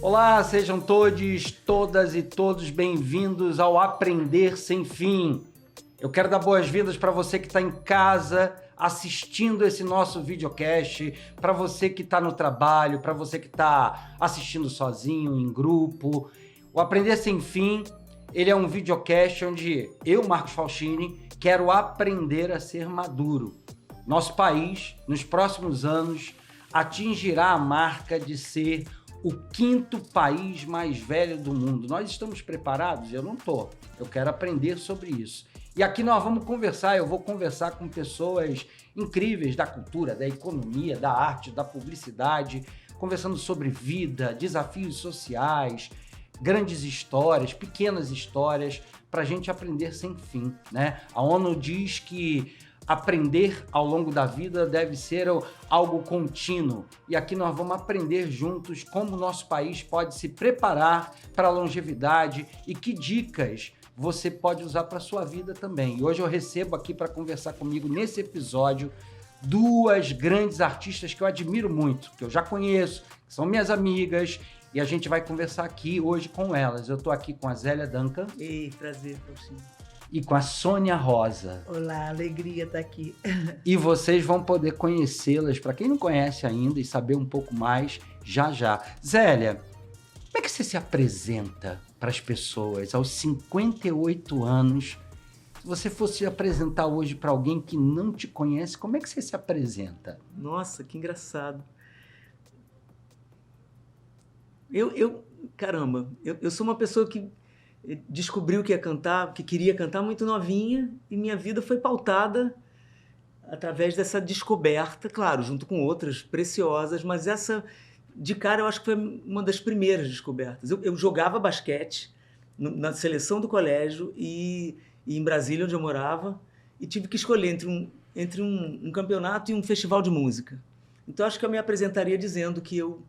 Olá, sejam todas e todos bem-vindos ao Aprender Sem Fim. Eu quero dar boas-vindas para você que está em casa assistindo esse nosso videocast, para você que está no trabalho, para você que está assistindo sozinho, em grupo. O Aprender Sem Fim, ele é um videocast onde eu, Marcos Faustini, quero aprender a ser maduro. Nosso país, nos próximos anos, atingirá a marca de ser o 5º país mais velho do mundo. Nós estamos preparados? Eu não estou. Eu quero aprender sobre isso. E aqui nós vamos conversar, eu vou conversar com pessoas incríveis da cultura, da economia, da arte, da publicidade, conversando sobre vida, desafios sociais, grandes histórias, pequenas histórias, para a gente aprender sem fim, né? A ONU diz que aprender ao longo da vida deve ser algo contínuo. E aqui nós vamos aprender juntos como o nosso país pode se preparar para a longevidade e que dicas você pode usar para a sua vida também. E hoje eu recebo aqui para conversar comigo nesse episódio duas grandes artistas que eu admiro muito, que eu já conheço, que são minhas amigas, e a gente vai conversar aqui hoje com elas. Eu estou aqui com a Zélia Duncan. Ei, prazer, Faustino. E com a Sônia Rosa. Olá, alegria estar aqui. E vocês vão poder conhecê-las, para quem não conhece ainda, e saber um pouco mais já já. Zélia, como é que você se apresenta para as pessoas aos 58 anos? Se você fosse apresentar hoje para alguém que não te conhece, como é que você se apresenta? Nossa, que engraçado. Caramba, eu sou uma pessoa que descobriu que ia cantar, que queria cantar muito novinha, e minha vida foi pautada através dessa descoberta, claro, junto com outras preciosas, mas essa, de cara, eu acho que foi uma das primeiras descobertas. Eu jogava basquete na seleção do colégio e em Brasília, onde eu morava, e tive que escolher entre um campeonato e um festival de música. Então, acho que eu me apresentaria dizendo que eu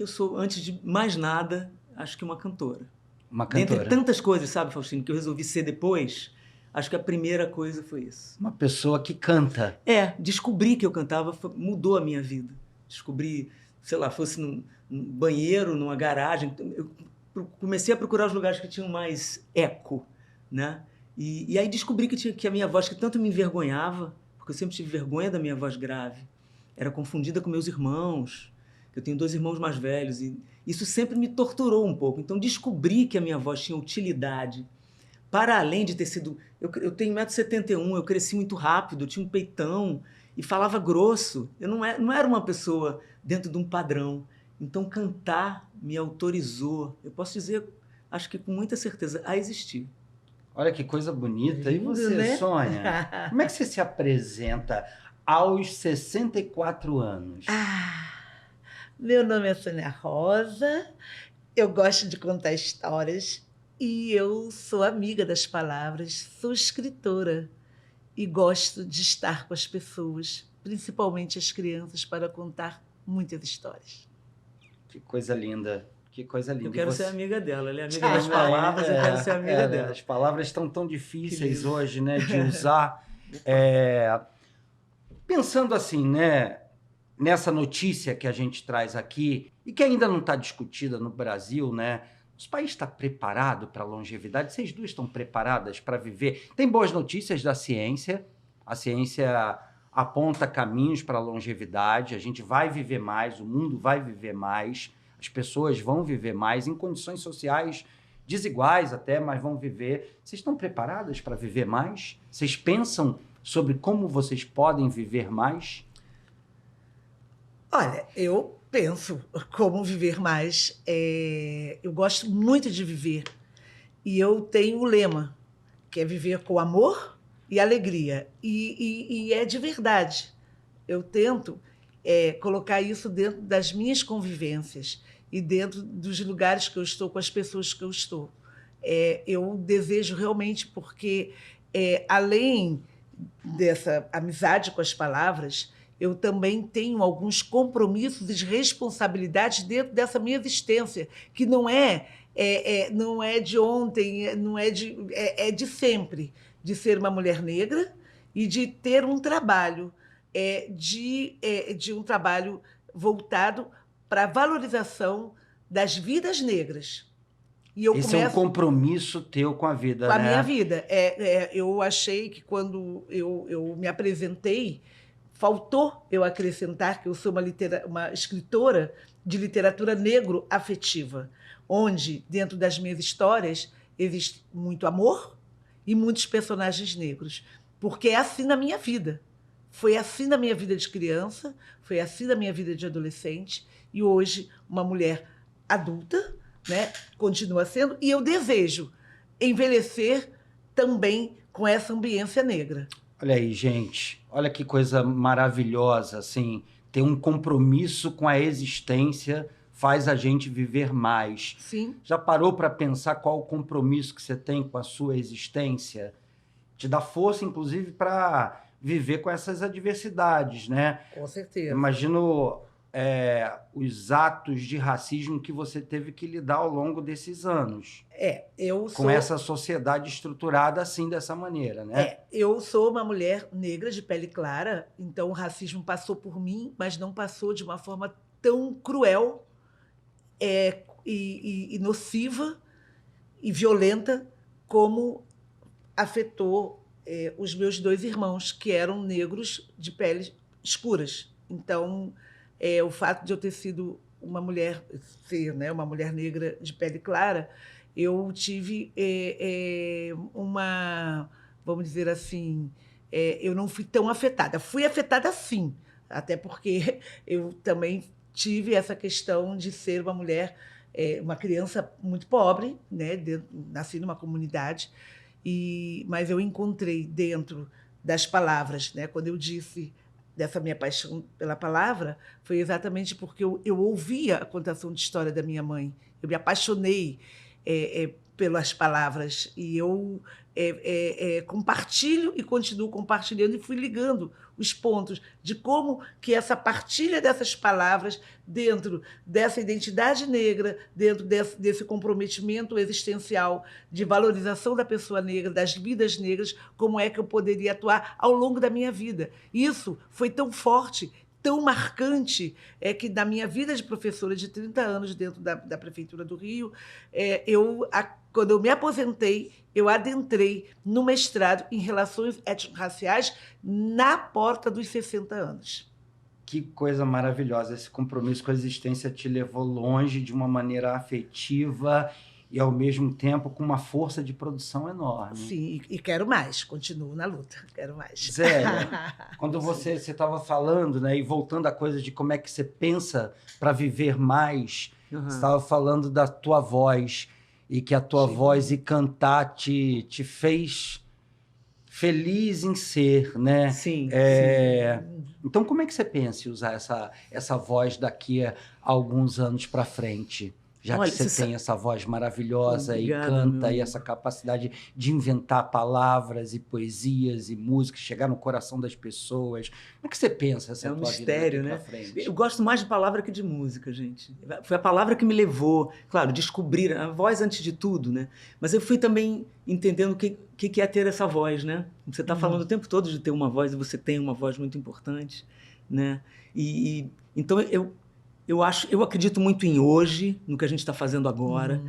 sou, antes de mais nada, acho que uma cantora. Uma cantora. Dentre tantas coisas, sabe, Faustino, que eu resolvi ser depois, acho que a primeira coisa foi isso. Uma pessoa que canta. Descobri que eu cantava, mudou a minha vida. Descobri, sei lá, fosse num banheiro, numa garagem. Eu comecei a procurar os lugares que tinham mais eco, né? E aí descobri que a minha voz, que tanto me envergonhava, porque eu sempre tive vergonha da minha voz grave, era confundida com meus irmãos. Eu tenho 2 irmãos mais velhos e isso sempre me torturou um pouco. Então, descobri que a minha voz tinha utilidade. Para além de ter sido... Eu tenho 1,71 m, eu cresci muito rápido, eu tinha um peitão e falava grosso. Eu não era uma pessoa dentro de um padrão. Então, cantar me autorizou, eu posso dizer, acho que com muita certeza, a existir. Olha que coisa bonita. E você, né? Sônia? Como é que você se apresenta aos 64 anos? Meu nome é Sônia Rosa, eu gosto de contar histórias e eu sou amiga das palavras, sou escritora e gosto de estar com as pessoas, principalmente as crianças, para contar muitas histórias. Que coisa linda, que coisa linda. Eu quero ser amiga dela, ela é amiga das palavras, eu quero ser amiga dela. As palavras estão tão difíceis hoje, né, de usar. Pensando assim, né, nessa notícia que a gente traz aqui, e que ainda não está discutida no Brasil, né? O país está preparado para a longevidade? Vocês duas estão preparadas para viver? Tem boas notícias da ciência. A ciência aponta caminhos para a longevidade. A gente vai viver mais, o mundo vai viver mais, as pessoas vão viver mais em condições sociais desiguais até, mas vão viver. Vocês estão preparadas para viver mais? Vocês pensam sobre como vocês podem viver mais? Olha, eu penso como viver mais. Eu gosto muito de viver. E eu tenho o lema, que é viver com amor e alegria. E é de verdade. Eu tento colocar isso dentro das minhas convivências e dentro dos lugares que eu estou, com as pessoas que eu estou. Eu desejo realmente, porque além dessa amizade com as palavras, eu também tenho alguns compromissos e responsabilidades dentro dessa minha existência, que não é de ontem, não é de sempre, de ser uma mulher negra e de ter um trabalho, de um trabalho voltado para a valorização das vidas negras. E eu Esse é um compromisso teu com a vida, com a né? minha vida. Eu achei que quando eu me apresentei, faltou eu acrescentar que eu sou uma escritora de literatura negro-afetiva, onde, dentro das minhas histórias, existe muito amor e muitos personagens negros. Porque é assim na minha vida. Foi assim na minha vida de criança, foi assim na minha vida de adolescente, e hoje, uma mulher adulta, né, continua sendo, e eu desejo envelhecer também com essa ambiência negra. Olha aí, gente. Olha que coisa maravilhosa, assim. Ter um compromisso com a existência faz a gente viver mais. Sim. Já parou para pensar qual o compromisso que você tem com a sua existência? Te dá força, inclusive, para viver com essas adversidades, né? Com certeza. Imagino os atos de racismo que você teve que lidar ao longo desses anos. Com essa sociedade estruturada assim, dessa maneira, né? Eu sou uma mulher negra de pele clara, então o racismo passou por mim, mas não passou de uma forma tão cruel e nociva e violenta como afetou os meus 2 irmãos, que eram negros de peles escuras. Então, o fato de eu ter sido uma mulher, né, uma mulher negra de pele clara, eu tive vamos dizer assim, eu não fui tão afetada. Fui afetada, sim, até porque eu também tive essa questão de ser uma mulher, uma criança muito pobre, né, nasci numa comunidade, mas eu encontrei dentro das palavras, né, quando eu disse dessa minha paixão pela palavra, foi exatamente porque eu ouvia a contação de história da minha mãe. Eu me apaixonei pelas palavras e eu compartilho e continuo compartilhando e fui ligando os pontos de como que essa partilha dessas palavras dentro dessa identidade negra, dentro desse comprometimento existencial de valorização da pessoa negra, das vidas negras, como é que eu poderia atuar ao longo da minha vida. Isso foi tão forte, tão marcante, que na minha vida de professora de 30 anos dentro da Prefeitura do Rio, quando eu me aposentei, eu adentrei no mestrado em Relações Étnico-Raciais na porta dos 60 anos. Que coisa maravilhosa. Esse compromisso com a existência te levou longe de uma maneira afetiva e, ao mesmo tempo, com uma força de produção enorme. Sim, e quero mais. Continuo na luta. Quero mais. Zélia, quando você estava falando, né, e voltando à coisa de como é que você pensa para viver mais, você estava falando da tua voz e que a tua voz e cantar te fez feliz em ser, né? Sim, sim. Então, como é que você pensa em usar essa voz daqui a alguns anos para frente? Já que você tem essa voz maravilhosa e canta, e essa capacidade de inventar palavras e poesias e músicas, chegar no coração das pessoas. Como é que você pensa essa tua mistério, vida né? Pra frente? Eu gosto mais de palavra que de música, gente. Foi a palavra que me levou, claro, descobrir a voz antes de tudo, né? Mas eu fui também entendendo o que é ter essa voz, né? Você está falando o tempo todo de ter uma voz, e você tem uma voz muito importante, né? Então eu acredito muito em hoje, no que a gente está fazendo agora.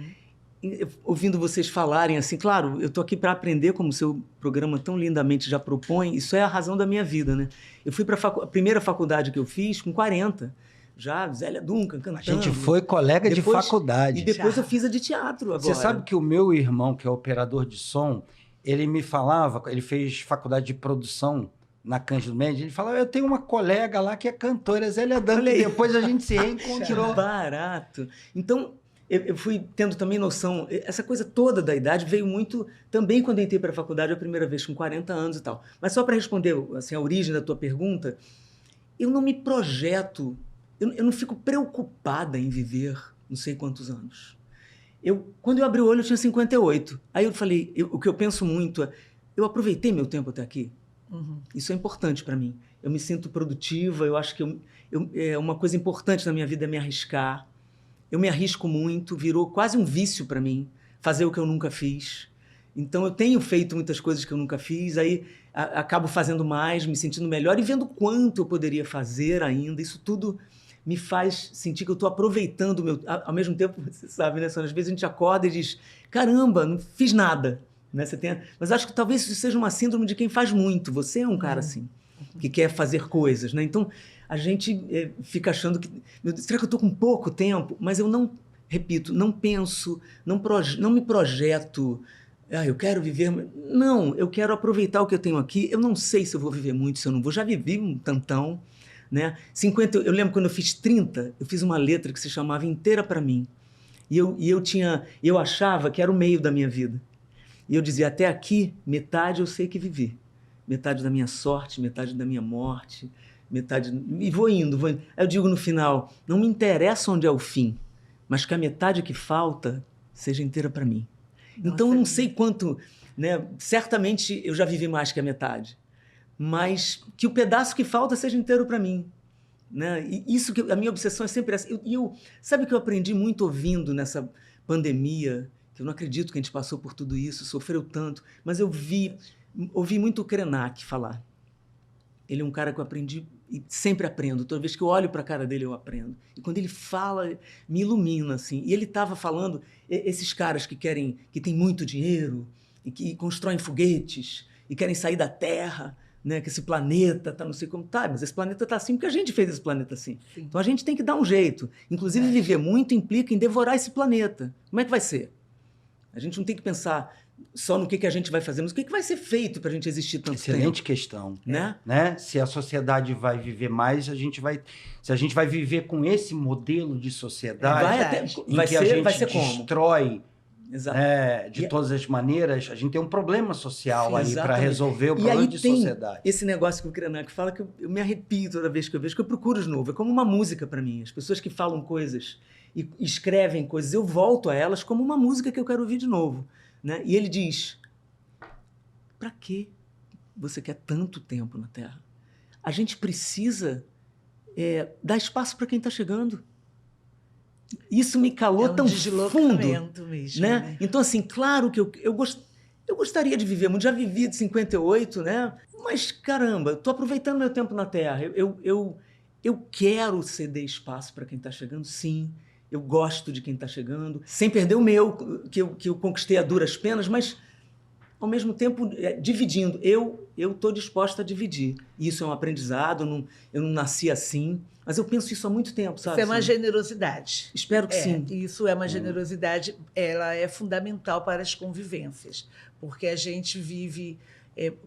Ouvindo vocês falarem assim, claro, eu estou aqui para aprender, como o seu programa tão lindamente já propõe, isso é a razão da minha vida, né? Eu fui para a primeira faculdade que eu fiz com 40, já Zélia Duncan cantando. A gente foi colega de faculdade. E depois eu fiz a de teatro agora. Você sabe que o meu irmão, que é operador de som, ele me falava, ele fez faculdade de produção na Cândido Mendes, ele falava, eu tenho uma colega lá que é cantora, Zélia Duncan, e depois a gente se reencontrou. Barato. Então, eu fui tendo também noção, essa coisa toda da idade veio muito também quando eu entrei para a faculdade a primeira vez, com 40 anos e tal. Mas só para responder assim, a origem da tua pergunta, eu não me projeto, eu não fico preocupada em viver não sei quantos anos. Quando eu abri o olho, eu tinha 58. Aí eu falei, o que eu penso muito é, eu aproveitei meu tempo até aqui. Isso é importante para mim. Eu me sinto produtiva, eu acho que uma coisa importante na minha vida é me arriscar. Eu me arrisco muito, virou quase um vício para mim, fazer o que eu nunca fiz. Então, eu tenho feito muitas coisas que eu nunca fiz, aí acabo fazendo mais, me sentindo melhor e vendo quanto eu poderia fazer ainda. Isso tudo me faz sentir que eu estou aproveitando o meu... Ao mesmo tempo, você sabe, né, Sônia? Às vezes a gente acorda e diz, caramba, não fiz nada. Né? Mas acho que talvez isso seja uma síndrome de quem faz muito. Você é um cara assim, que quer fazer coisas, né? Então, a gente fica achando que... Meu Deus, será que eu estou com pouco tempo? Mas eu não, repito, não penso, não me projeto... eu quero viver... Não, eu quero aproveitar o que eu tenho aqui. Eu não sei se eu vou viver muito, se eu não vou. Já vivi um tantão, né? 50, eu lembro quando eu fiz 30, eu fiz uma letra que se chamava Inteira Pra Mim. E eu achava que era o meio da minha vida. E eu dizia, até aqui, metade eu sei que vivi. Metade da minha sorte, metade da minha morte, metade... E vou indo. Aí eu digo no final, não me interessa onde é o fim, mas que a metade que falta seja inteira para mim. Nossa, então eu não sei quanto... Né? Certamente eu já vivi mais que a metade, mas que o pedaço que falta seja inteiro para mim. Né? E isso, a minha obsessão é sempre essa. Sabe que eu aprendi muito ouvindo nessa pandemia, que eu não acredito que a gente passou por tudo isso, sofreu tanto, mas eu ouvi muito o Krenak falar. Ele é um cara que eu aprendi e sempre aprendo. Toda vez que eu olho para a cara dele, eu aprendo. E quando ele fala, me ilumina, assim. E ele estava falando, esses caras que têm muito dinheiro e que constroem foguetes e querem sair da Terra, né, que esse planeta está não sei como está, mas esse planeta está assim porque a gente fez esse planeta assim. Sim. Então a gente tem que dar um jeito. Inclusive, viver muito implica em devorar esse planeta. Como é que vai ser? A gente não tem que pensar só no que a gente vai fazer, mas o que vai ser feito para a gente existir tanto tempo. Excelente questão. Né? Se a sociedade vai viver mais, se a gente vai viver com esse modelo de sociedade vai ser destrói de todas as maneiras, a gente tem um problema social aí para resolver o problema de sociedade. Esse negócio que o Krenak fala que eu me arrepio toda vez que eu vejo, que eu procuro de novo. É como uma música para mim. As pessoas que falam coisas e escrevem coisas, eu volto a elas como uma música que eu quero ouvir de novo. Né? E ele diz, para que você quer tanto tempo na Terra? A gente precisa dar espaço para quem está chegando. Isso me calou tão fundo. Mesmo, né? Então, assim, claro que eu gostaria de viver muito. Já vivi de 58, né? Mas, caramba, estou aproveitando meu tempo na Terra. Eu quero ceder espaço para quem está chegando, sim. Eu gosto de quem está chegando, sem perder o meu, que eu conquistei a duras penas, mas, ao mesmo tempo, dividindo. Eu estou disposta a dividir. Isso é um aprendizado, eu não nasci assim, mas eu penso isso há muito tempo, sabe? Isso é uma generosidade. Espero que sim. Isso é uma generosidade, ela é fundamental para as convivências, porque a gente vive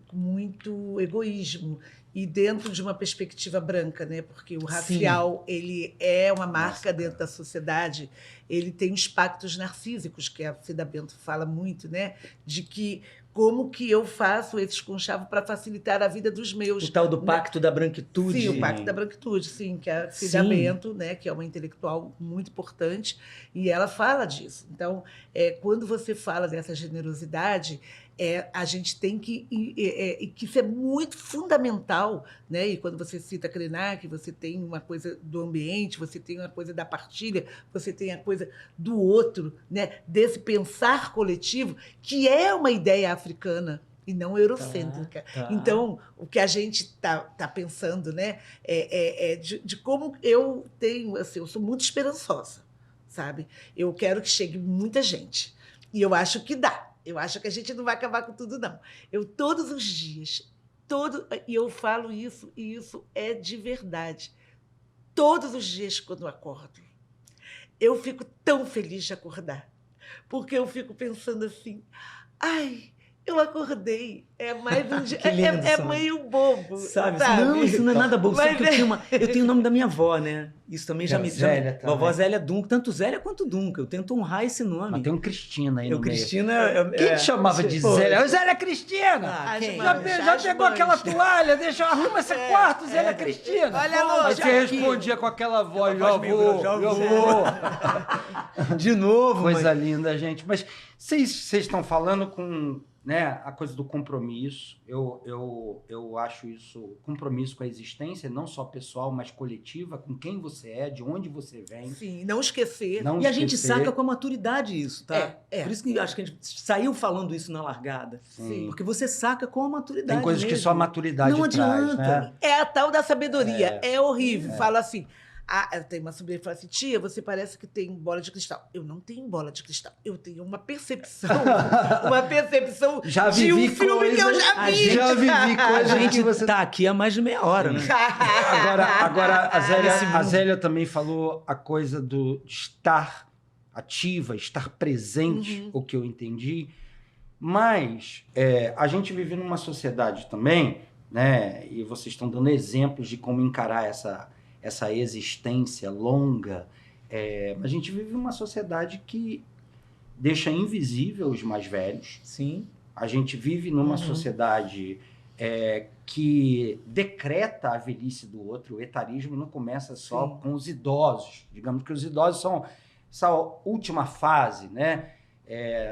com muito egoísmo. E dentro de uma perspectiva branca, né? Porque o racial, ele é uma marca dentro da sociedade, ele tem os pactos narcísicos, que a Cida Bento fala muito, né? De que como que eu faço esses conchavos para facilitar a vida dos meus. O tal do pacto da branquitude. Sim, o pacto da branquitude, sim, que a Cida Bento, né? Que é uma intelectual muito importante, e ela fala disso. Então, quando você fala dessa generosidade, a gente tem que isso é muito fundamental, né? E quando você cita Krenak, você tem uma coisa do ambiente, você tem uma coisa da partilha, você tem a coisa do outro, né? Desse pensar coletivo, que é uma ideia africana e não eurocêntrica. Então, o que a gente está pensando, né? De como eu tenho, assim, eu sou muito esperançosa, sabe? Eu quero que chegue muita gente. E eu acho que dá. Eu acho que a gente não vai acabar com tudo, não. Eu, todos os dias, e eu falo isso, e isso é de verdade. Todos os dias, quando eu acordo, eu fico tão feliz de acordar. Porque eu fico pensando assim, ai, eu acordei. É mais um dia. É meio bobo. Sabe? Não, isso não é nada bobo. Mas eu tenho o nome da minha avó, né? Isso também já me chama. Vovó Zélia Dunca, tanto Zélia quanto Dunca. Eu tento honrar esse nome. Mas tem um Cristina aí no meio. Cristina Quem te chamava de Zélia? Zélia Cristina! Já pegou aquela toalha? Arruma esse quarto, Zélia Cristina! Olha a loja. Aí você respondia com aquela voz, já vou. De novo. Coisa linda, gente. Mas vocês estão falando com... Né, a coisa do compromisso, eu acho isso, compromisso com a existência, não só pessoal, mas coletiva, com quem você é, de onde você vem. Sim, não esquecer. A gente saca com a maturidade isso, tá? Por isso que acho que a gente saiu falando isso na largada. Sim. Porque você saca com a maturidade. Tem coisas mesmo. que só a maturidade não traz, adianta. né? É a tal da sabedoria. É horrível. Fala assim, Tem uma sobrinha que fala assim, tia, você parece que tem bola de cristal. Eu não tenho bola de cristal. Eu tenho uma percepção. Uma percepção Já de um vivi filme que eu coisas- já vi. Já vivi A coisa gente que você... tá aqui há mais de meia hora, né? Agora Esse a mundo. Zélia também falou a coisa do estar ativa, estar presente, o que eu entendi. Mas a gente vive numa sociedade também, né? E vocês estão dando exemplos de como encarar essa existência longa. A gente vive numa sociedade que deixa invisível os mais velhos. Sim. A gente vive numa sociedade que decreta a velhice do outro. O etarismo não começa só Sim. com os idosos. Digamos que os idosos são essa última fase, né?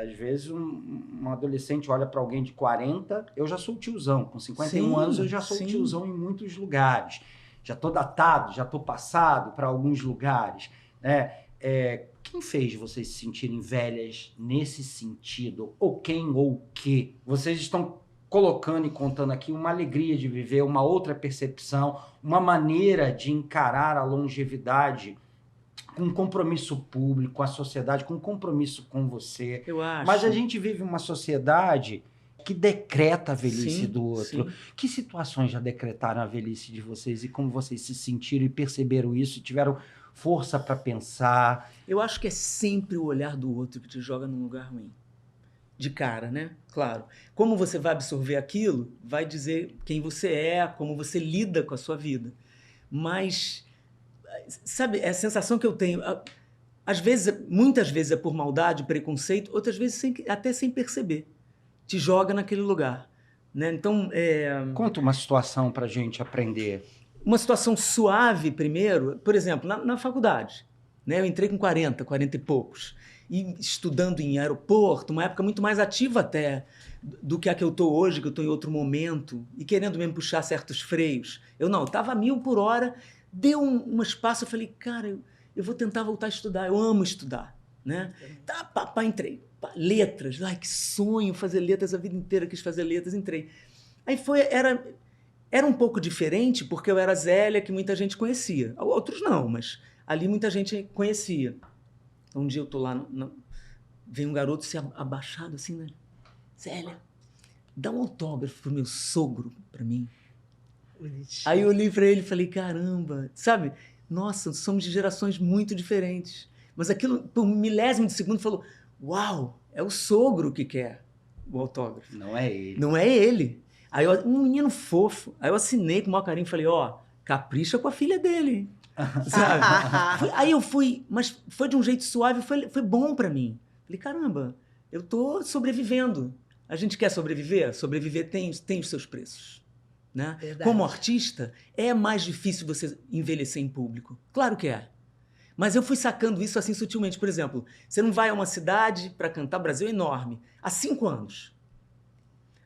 Às vezes um adolescente olha para alguém de 40, eu já sou tiozão. Com 51 Sim, anos eu já sou sim. tiozão em muitos lugares. Já estou datado, já estou passado para alguns lugares, né? Quem fez vocês se sentirem velhas nesse sentido? Ou quem ou o quê? Vocês estão colocando e contando aqui uma alegria de viver, uma outra percepção, uma maneira de encarar a longevidade com compromisso público, com a sociedade, com compromisso com você. Eu acho. Mas a gente vive uma sociedade que decreta a velhice Sim, do outro. sim. Que situações já decretaram a velhice de vocês e como vocês se sentiram e perceberam isso e tiveram força para pensar? Eu acho que é sempre o olhar do outro que te joga num lugar ruim. De cara, né? Claro. Como você vai absorver aquilo, vai dizer quem você é, como você lida com a sua vida. Mas, sabe, é a sensação que eu tenho. Às vezes, muitas vezes é por maldade, preconceito, outras vezes até sem perceber. Te joga naquele lugar. Né? Então, Conta uma situação para a gente aprender. uma situação suave primeiro, por exemplo, na faculdade. Né? Eu entrei com 40 e poucos. E estudando em aeroporto, uma época muito mais ativa até do que a que eu estou hoje, que eu estou em outro momento, e querendo mesmo puxar certos freios. Eu estava a 1000 por hora, deu um espaço, eu falei, cara, eu vou tentar voltar a estudar, eu amo estudar. Né? Entrei. Letras, ai, que sonho fazer letras a vida inteira, quis fazer letras, entrei. Aí era um pouco diferente, porque eu era Zélia, que muita gente conhecia. Outros não, mas ali muita gente conhecia. Então, um dia eu tô lá, vem um garoto se abaixado assim, né? Zélia, dá um autógrafo pro meu sogro para mim. Bonitinho. Aí eu olhei para ele e falei, caramba, sabe? Nossa, somos de gerações muito diferentes. Mas aquilo, por um milésimo de segundo, falou, uau, é o sogro que quer o autógrafo. Não é ele. Não é ele. Aí um menino fofo. Aí eu assinei com o maior carinho e falei, capricha com a filha dele. Sabe? Aí eu fui, mas foi de um jeito suave, foi bom pra mim. Falei, caramba, eu tô sobrevivendo. A gente quer sobreviver? Sobreviver tem os seus preços. Né? Como artista, é mais difícil você envelhecer em público. Claro que é. Mas eu fui sacando isso assim sutilmente. Por exemplo, você não vai a uma cidade para cantar, Brasil é enorme, há 5 anos.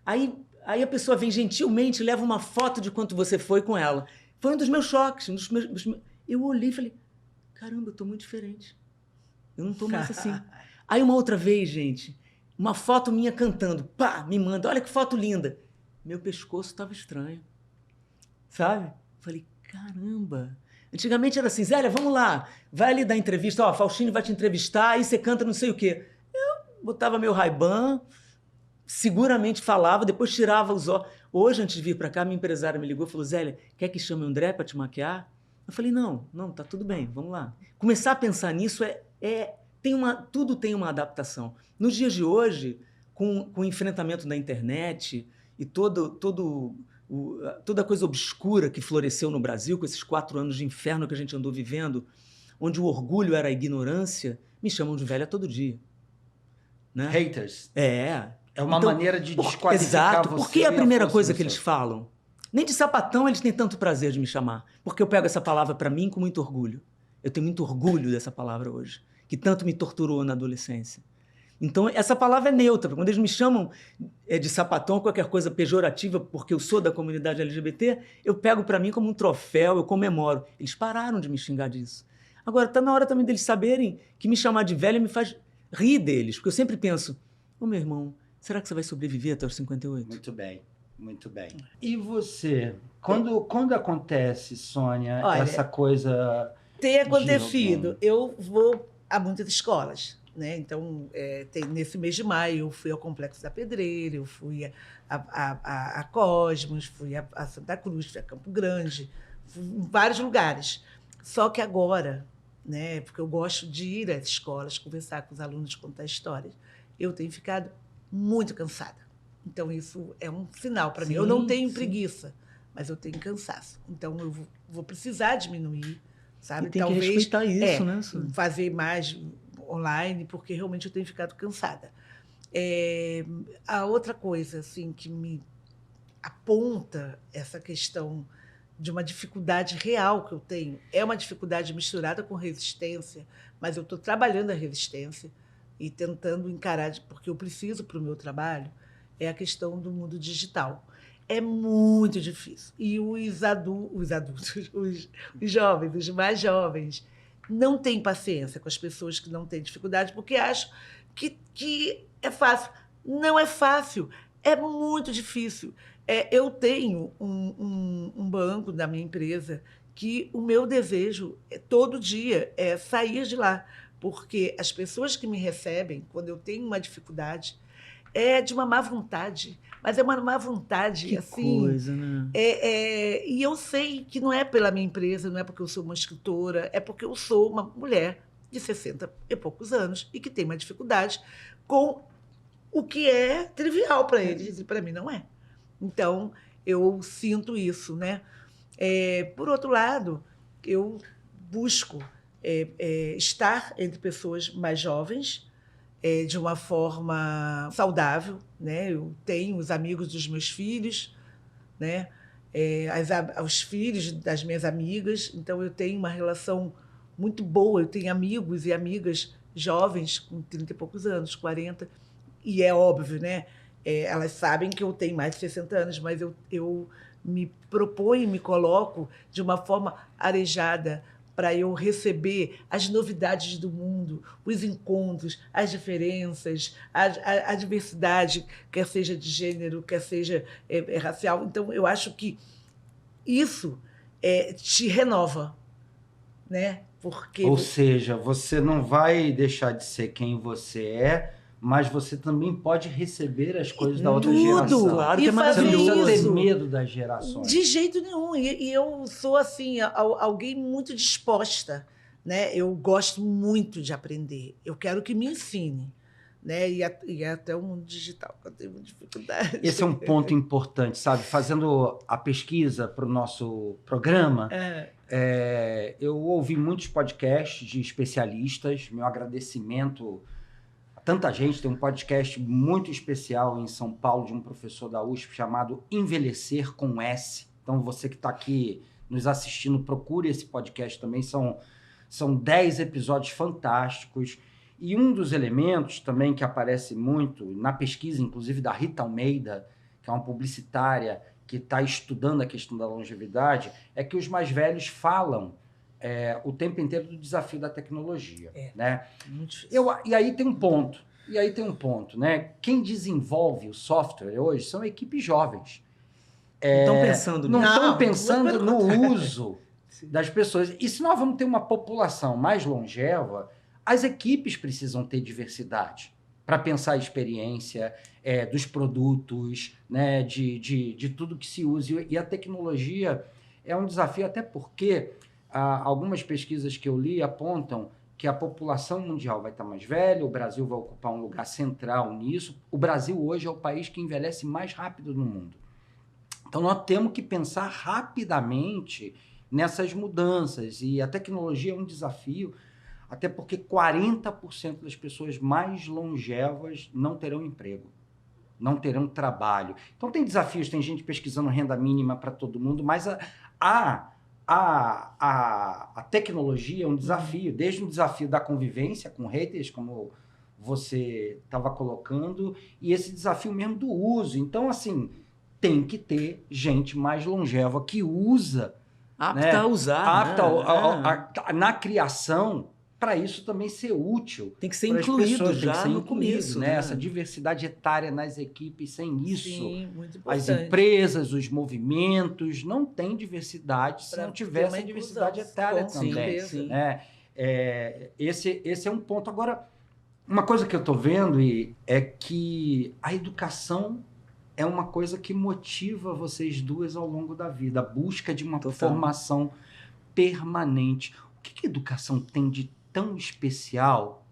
Aí a pessoa vem gentilmente, leva uma foto de quanto você foi com ela. Foi um dos meus choques. Eu olhei e falei, caramba, eu tô muito diferente. Eu não tô mais assim. Aí uma outra vez, gente, uma foto minha cantando, me manda, olha que foto linda. Meu pescoço estava estranho. Sabe? Falei, caramba. Antigamente era assim, Zélia, vamos lá, vai ali dar entrevista, Faustino vai te entrevistar, aí você canta não sei o quê. Eu botava meu Ray-Ban, seguramente falava, depois tirava os óculos. Hoje, antes de vir para cá, minha empresária me ligou e falou, Zélia, quer que chame o André para te maquiar? Eu falei, não, tá tudo bem, vamos lá. Começar a pensar nisso tudo tem uma adaptação. Nos dias de hoje, com o enfrentamento da internet e toda a coisa obscura que floresceu no Brasil, com esses 4 anos de inferno que a gente andou vivendo, onde o orgulho era a ignorância, me chamam de velha todo dia. Né? Haters. É uma maneira de desqualificar exato, você. porque é a primeira coisa que eles falam. Nem de sapatão eles têm tanto prazer de me chamar, porque eu pego essa palavra para mim com muito orgulho. Eu tenho muito orgulho dessa palavra hoje, que tanto me torturou na adolescência. Então, essa palavra é neutra. Quando eles me chamam de sapatão, qualquer coisa pejorativa, porque eu sou da comunidade LGBT, eu pego para mim como um troféu, eu comemoro. Eles pararam de me xingar disso. Agora, está na hora também deles saberem que me chamar de velha me faz rir deles, porque eu sempre penso, meu irmão, será que você vai sobreviver até os 58? Muito bem, muito bem. E você? Quando acontece, Sônia, Olha, essa coisa Tem acontecido. Eu vou a muitas escolas, né? Então, nesse mês de maio, eu fui ao Complexo da Pedreira, eu fui a Cosmos, fui a Santa Cruz, fui a Campo Grande, fui em vários lugares. Só que agora, né? Porque eu gosto de ir às escolas, conversar com os alunos, contar histórias, eu tenho ficado muito cansada. Então, isso é um sinal para mim. Eu não tenho preguiça, mas eu tenho cansaço. Então, eu vou precisar diminuir, sabe? E tem Talvez que respeitar isso, né? fazer mais online, porque realmente eu tenho ficado cansada. A outra coisa assim, que me aponta essa questão de uma dificuldade real que eu tenho, é uma dificuldade misturada com resistência, mas eu estou trabalhando a resistência e tentando encarar, porque eu preciso para o meu trabalho, é a questão do mundo digital. É muito difícil. E os adultos, os jovens, os mais jovens, não têm paciência com as pessoas que não têm dificuldade, porque acham que é fácil. Não é fácil, é muito difícil. Eu tenho um banco da minha empresa que o meu desejo todo dia é sair de lá, porque as pessoas que me recebem, quando eu tenho uma dificuldade, é de uma má vontade, mas é uma má vontade, que assim... coisa, né? E eu sei que não é pela minha empresa, não é porque eu sou uma escritora, é porque eu sou uma mulher de 60 e poucos anos e que tem uma dificuldade com o que é trivial para eles, e para mim não é. Então, eu sinto isso, né? Por outro lado, eu busco estar entre pessoas mais jovens, de uma forma saudável, né? Eu tenho os amigos dos meus filhos, né? Os filhos das minhas amigas, então eu tenho uma relação muito boa, eu tenho amigos e amigas jovens com 30 e poucos anos, 40, e é óbvio, né? Elas sabem que eu tenho mais de 60 anos, mas eu me proponho, me coloco de uma forma arejada para eu receber as novidades do mundo, os encontros, as diferenças, a diversidade, quer seja de gênero, quer seja racial. Então, eu acho que isso te renova, né? Porque... Ou seja, você não vai deixar de ser quem você é, mas você também pode receber as coisas da outra geração. Claro que é Você não maravilhoso. precisa ter medo das gerações. De jeito nenhum. E eu sou, assim, alguém muito disposta, né? Eu gosto muito de aprender. Eu quero que me ensine, né? E até o mundo digital, que eu tenho dificuldade. Esse é um ponto importante, sabe? Fazendo a pesquisa para o nosso programa, eu ouvi muitos podcasts de especialistas. Meu agradecimento a tanta gente. Tem um podcast muito especial em São Paulo de um professor da USP chamado Envelhecer com S. Então, você que está aqui nos assistindo, procure esse podcast também. São 10 episódios fantásticos. E um dos elementos também que aparece muito na pesquisa, inclusive da Rita Almeida, que é uma publicitária que está estudando a questão da longevidade, é que os mais velhos falam o tempo inteiro do desafio da tecnologia. Né? Muito difícil. E aí tem um ponto. Né? Quem desenvolve o software hoje são equipes jovens. Não estão pensando no uso das pessoas. E se nós vamos ter uma população mais longeva, as equipes precisam ter diversidade para pensar a experiência dos produtos, né, de tudo que se use. E a tecnologia é um desafio, até porque algumas pesquisas que eu li apontam que a população mundial vai estar mais velha, o Brasil vai ocupar um lugar central nisso. O Brasil hoje é o país que envelhece mais rápido no mundo. Então, nós temos que pensar rapidamente nessas mudanças. E a tecnologia é um desafio, até porque 40% das pessoas mais longevas não terão emprego, não terão trabalho. Então, tem desafios, tem gente pesquisando renda mínima para todo mundo, mas a tecnologia é um desafio, desde o desafio da convivência com haters, como você estava colocando, e esse desafio mesmo do uso. Então, assim, tem que ter gente mais longeva que usa, apta a usar, na criação para isso também ser útil. Tem que ser pras incluído pessoas, já tem que ser no incluído, começo, né? né? Essa diversidade etária nas equipes, sem isso, Sim, muito as importante. empresas, os movimentos não têm diversidade se Pra não ter tiver uma essa diversidade inclusão, etária com também. certeza. Sim. Né? Esse é um ponto. Agora, uma coisa que eu estou vendo é que a educação é uma coisa que motiva vocês duas ao longo da vida, a busca de uma Total. formação permanente. O que a educação tem de tão especial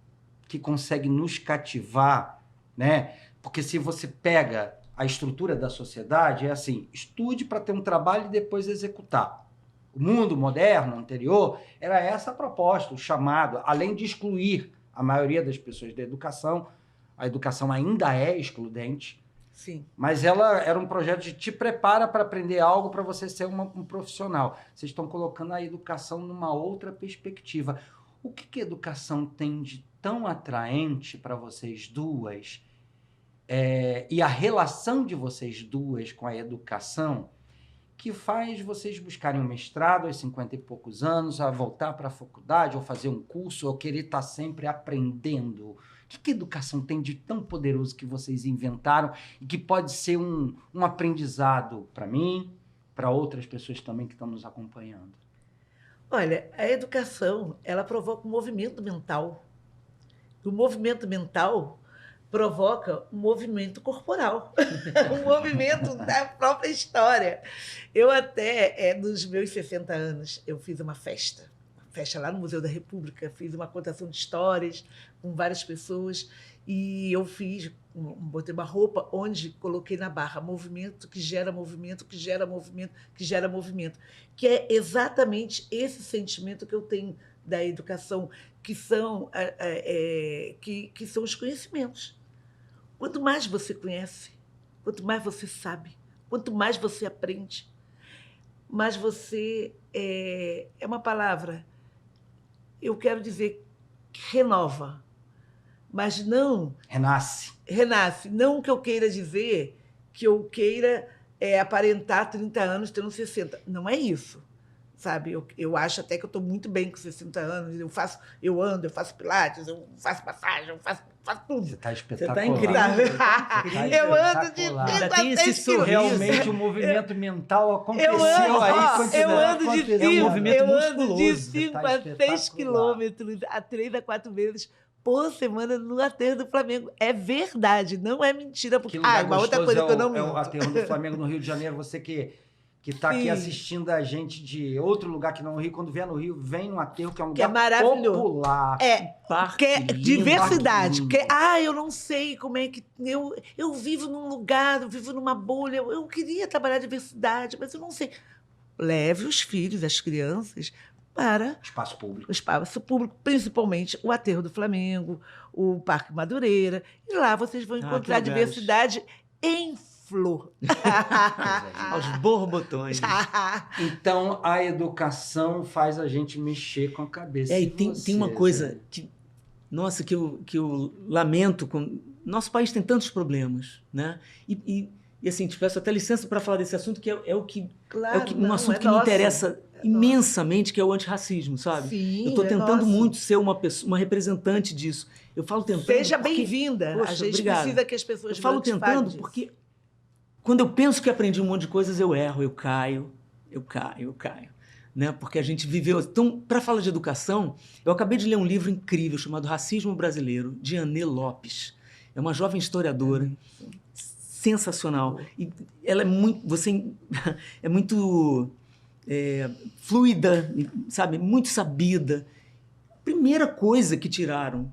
que consegue nos cativar, né? Porque se você pega a estrutura da sociedade, é assim, estude para ter um trabalho e depois executar. O mundo moderno, anterior, era essa a proposta, o chamado, além de excluir a maioria das pessoas da educação, a educação ainda é excludente, Sim. mas ela era um projeto de te prepara para aprender algo para você ser um profissional. Vocês estão colocando a educação numa outra perspectiva. O que a educação tem de tão atraente para vocês duas? E a relação de vocês duas com a educação que faz vocês buscarem um mestrado aos 50 e poucos anos, a voltar para a faculdade, ou fazer um curso, ou querer estar sempre aprendendo. O que a educação tem de tão poderoso que vocês inventaram e que pode ser um aprendizado para mim, para outras pessoas também que estão nos acompanhando? Olha, a educação, ela provoca um movimento mental. O movimento mental provoca um movimento corporal, um movimento da própria história. Eu até, nos meus 60 anos, eu fiz uma festa lá no Museu da República, fiz uma contação de histórias com várias pessoas e eu botei uma roupa onde coloquei na barra movimento que gera movimento, que gera movimento, que gera movimento, que é exatamente esse sentimento que eu tenho da educação, que são os conhecimentos. Quanto mais você conhece, quanto mais você sabe, quanto mais você aprende, mais você é uma palavra, eu quero dizer que renova, mas não... Renasce. Não que eu queira dizer que eu queira aparentar 30 anos tendo 60. Não é isso. Sabe? Eu acho até que eu estou muito bem com 60 anos. Eu ando, eu faço pilates, eu faço massagem, eu faço tudo. Você está Você espetacular. tá incrível. Eu ando de Ainda tem esse 36 sorriso. Realmente o movimento mental aconteceu eu ando aí. de um movimento musculoso. 5 Tá a 6 espetacular. quilômetros, a 3 a 4 vezes por semana no aterro do Flamengo. É verdade, não é mentira. Porque... Que lugar uma outra gostoso coisa que eu não é o minto. aterro do Flamengo no Rio de Janeiro. Você que está aqui Sim. assistindo a gente de outro lugar que não é o Rio, quando vier no Rio, vem no aterro, que é um Que é lugar maravilhoso. popular. Parque Que é lindo. diversidade. lindo. Que, eu não sei como é que... Eu vivo num lugar, eu vivo numa bolha. Eu queria trabalhar diversidade, mas eu não sei. Leve os filhos, as crianças, para Espaço público. o espaço público, principalmente o Aterro do Flamengo, o Parque Madureira. E lá vocês vão encontrar que lugares. diversidade em flor. Aos borbotões. Então, a educação faz a gente mexer com a cabeça. E de tem uma vocês, coisa né? que eu lamento. Nosso país tem tantos problemas, né? E assim, te peço até licença para falar desse assunto, que é o que Claro, um assunto que me interessa imensamente, que é o antirracismo, sabe? Sim, eu estou tentando nosso. muito ser uma representante disso. Eu falo tentando. Seja porque- bem-vinda. A Poxa, gente obrigado. precisa que as pessoas Eu falo brancas tentando falem disso. porque quando eu penso que aprendi um monte de coisas, eu erro, eu caio. Né? Porque a gente viveu... Então, para falar de educação, eu acabei de ler um livro incrível chamado Racismo Brasileiro, de Anê Lopes. É uma jovem historiadora, sensacional. E ela é muito... é muito fluida, sabe? Muito sabida. A primeira coisa que tiraram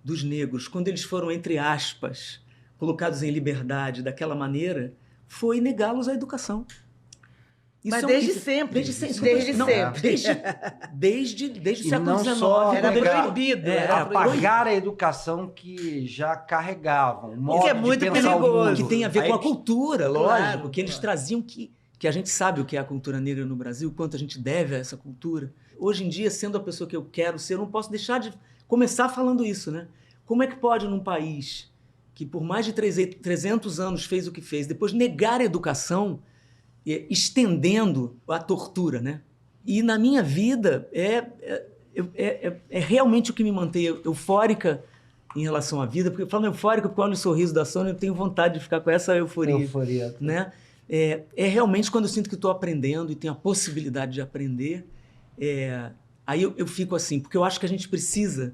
dos negros, quando eles foram, entre aspas, colocados em liberdade daquela maneira, foi negá-los à educação. Mas desde sempre. Desde sempre. Desde Não, sempre. Desde o E século não XIX. só Era quando eles- proibido. era apagar a educação que já carregavam. O modo que é de muito pensar o perigoso. mundo. que tem a ver Aí com a cultura, lógico, Claro, que eles claro. traziam que a gente sabe o que é a cultura negra no Brasil, quanto a gente deve a essa cultura. Hoje em dia, sendo a pessoa que eu quero ser, eu não posso deixar de começar falando isso, né? Como é que pode, num país que por mais de 300 anos fez o que fez, depois negar a educação, estendendo a tortura, né? E na minha vida, é realmente o que me mantém eufórica em relação à vida, porque eu falo eufórica porque olho o sorriso da Sônia, eu tenho vontade de ficar com essa euforia. Né? É realmente quando eu sinto que estou aprendendo e tenho a possibilidade de aprender, aí eu fico assim, porque eu acho que a gente precisa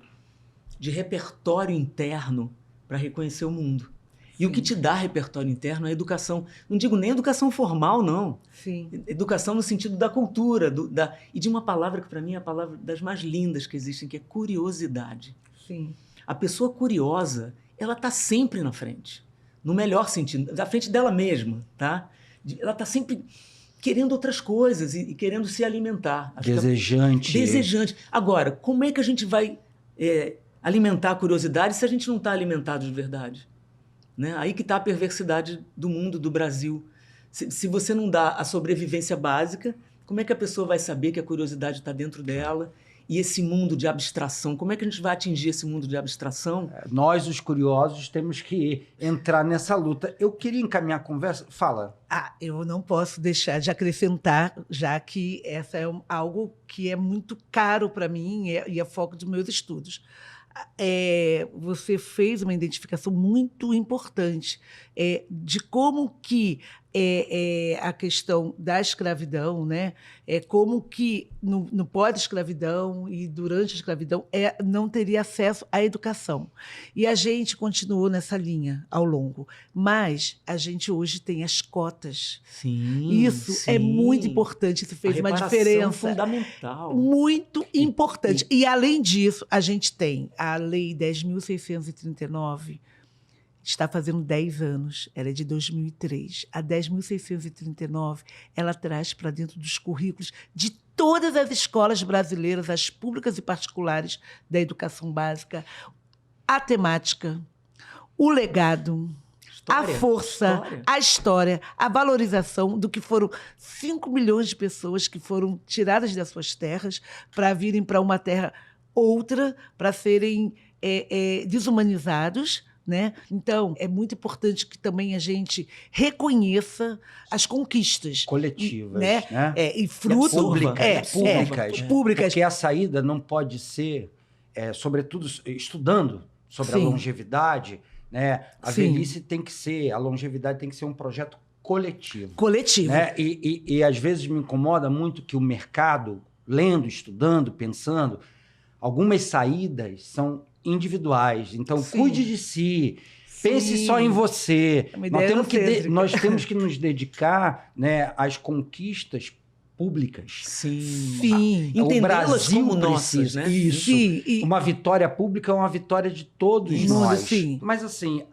de repertório interno para reconhecer o mundo. E o que te dá repertório interno é a educação. Não digo nem educação formal, não. Sim. Educação no sentido da cultura, e de uma palavra que para mim é a palavra das mais lindas que existem, que é curiosidade. Sim. A pessoa curiosa, ela está sempre na frente. No melhor sentido, na frente dela mesma, tá? Ela está sempre querendo outras coisas e querendo se alimentar. Desejante. Agora, como é que a gente vai alimentar a curiosidade se a gente não está alimentado de verdade? Né? Aí que está a perversidade do mundo, do Brasil. Se você não dá a sobrevivência básica, como é que a pessoa vai saber que a curiosidade está dentro dela? E esse mundo de abstração, como é que a gente vai atingir esse mundo de abstração? Nós, os curiosos, temos que entrar nessa luta. Eu queria encaminhar a conversa. Fala. Eu não posso deixar de acrescentar, já que essa é algo que é muito caro para mim e é foco dos meus estudos. Você fez uma identificação muito importante de como que a questão da escravidão, né? Como que no pós-escravidão e durante a escravidão não teria acesso à educação. E a gente continuou nessa linha ao longo, mas a gente hoje tem as cotas. Sim, isso é muito importante, isso fez uma diferença fundamental. Muito importante. E além disso, a gente tem a Lei 10.639, está fazendo 10 anos, ela é de 2003. A 10.639, ela traz para dentro dos currículos de todas as escolas brasileiras, as públicas e particulares da educação básica, a temática, o legado, a força, a história, a valorização do que foram 5 milhões de pessoas que foram tiradas das suas terras para virem para uma terra outra, para serem desumanizados, né? Então, é muito importante que também a gente reconheça as conquistas coletivas, né? E fruto públicas. Porque a saída não pode ser, sobretudo, estudando sobre a longevidade, né? A velhice tem que ser, a longevidade tem que ser um projeto coletivo. Né? E às vezes me incomoda muito que o mercado, lendo, estudando, pensando, algumas saídas são individuais. Então, cuide de si, pense só em você. Nós temos que nos dedicar, né, às conquistas públicas. Sim. Entendê-las como nossas, né? Isso. Uma vitória pública é uma vitória de todos nós. Sim. Mas, assim,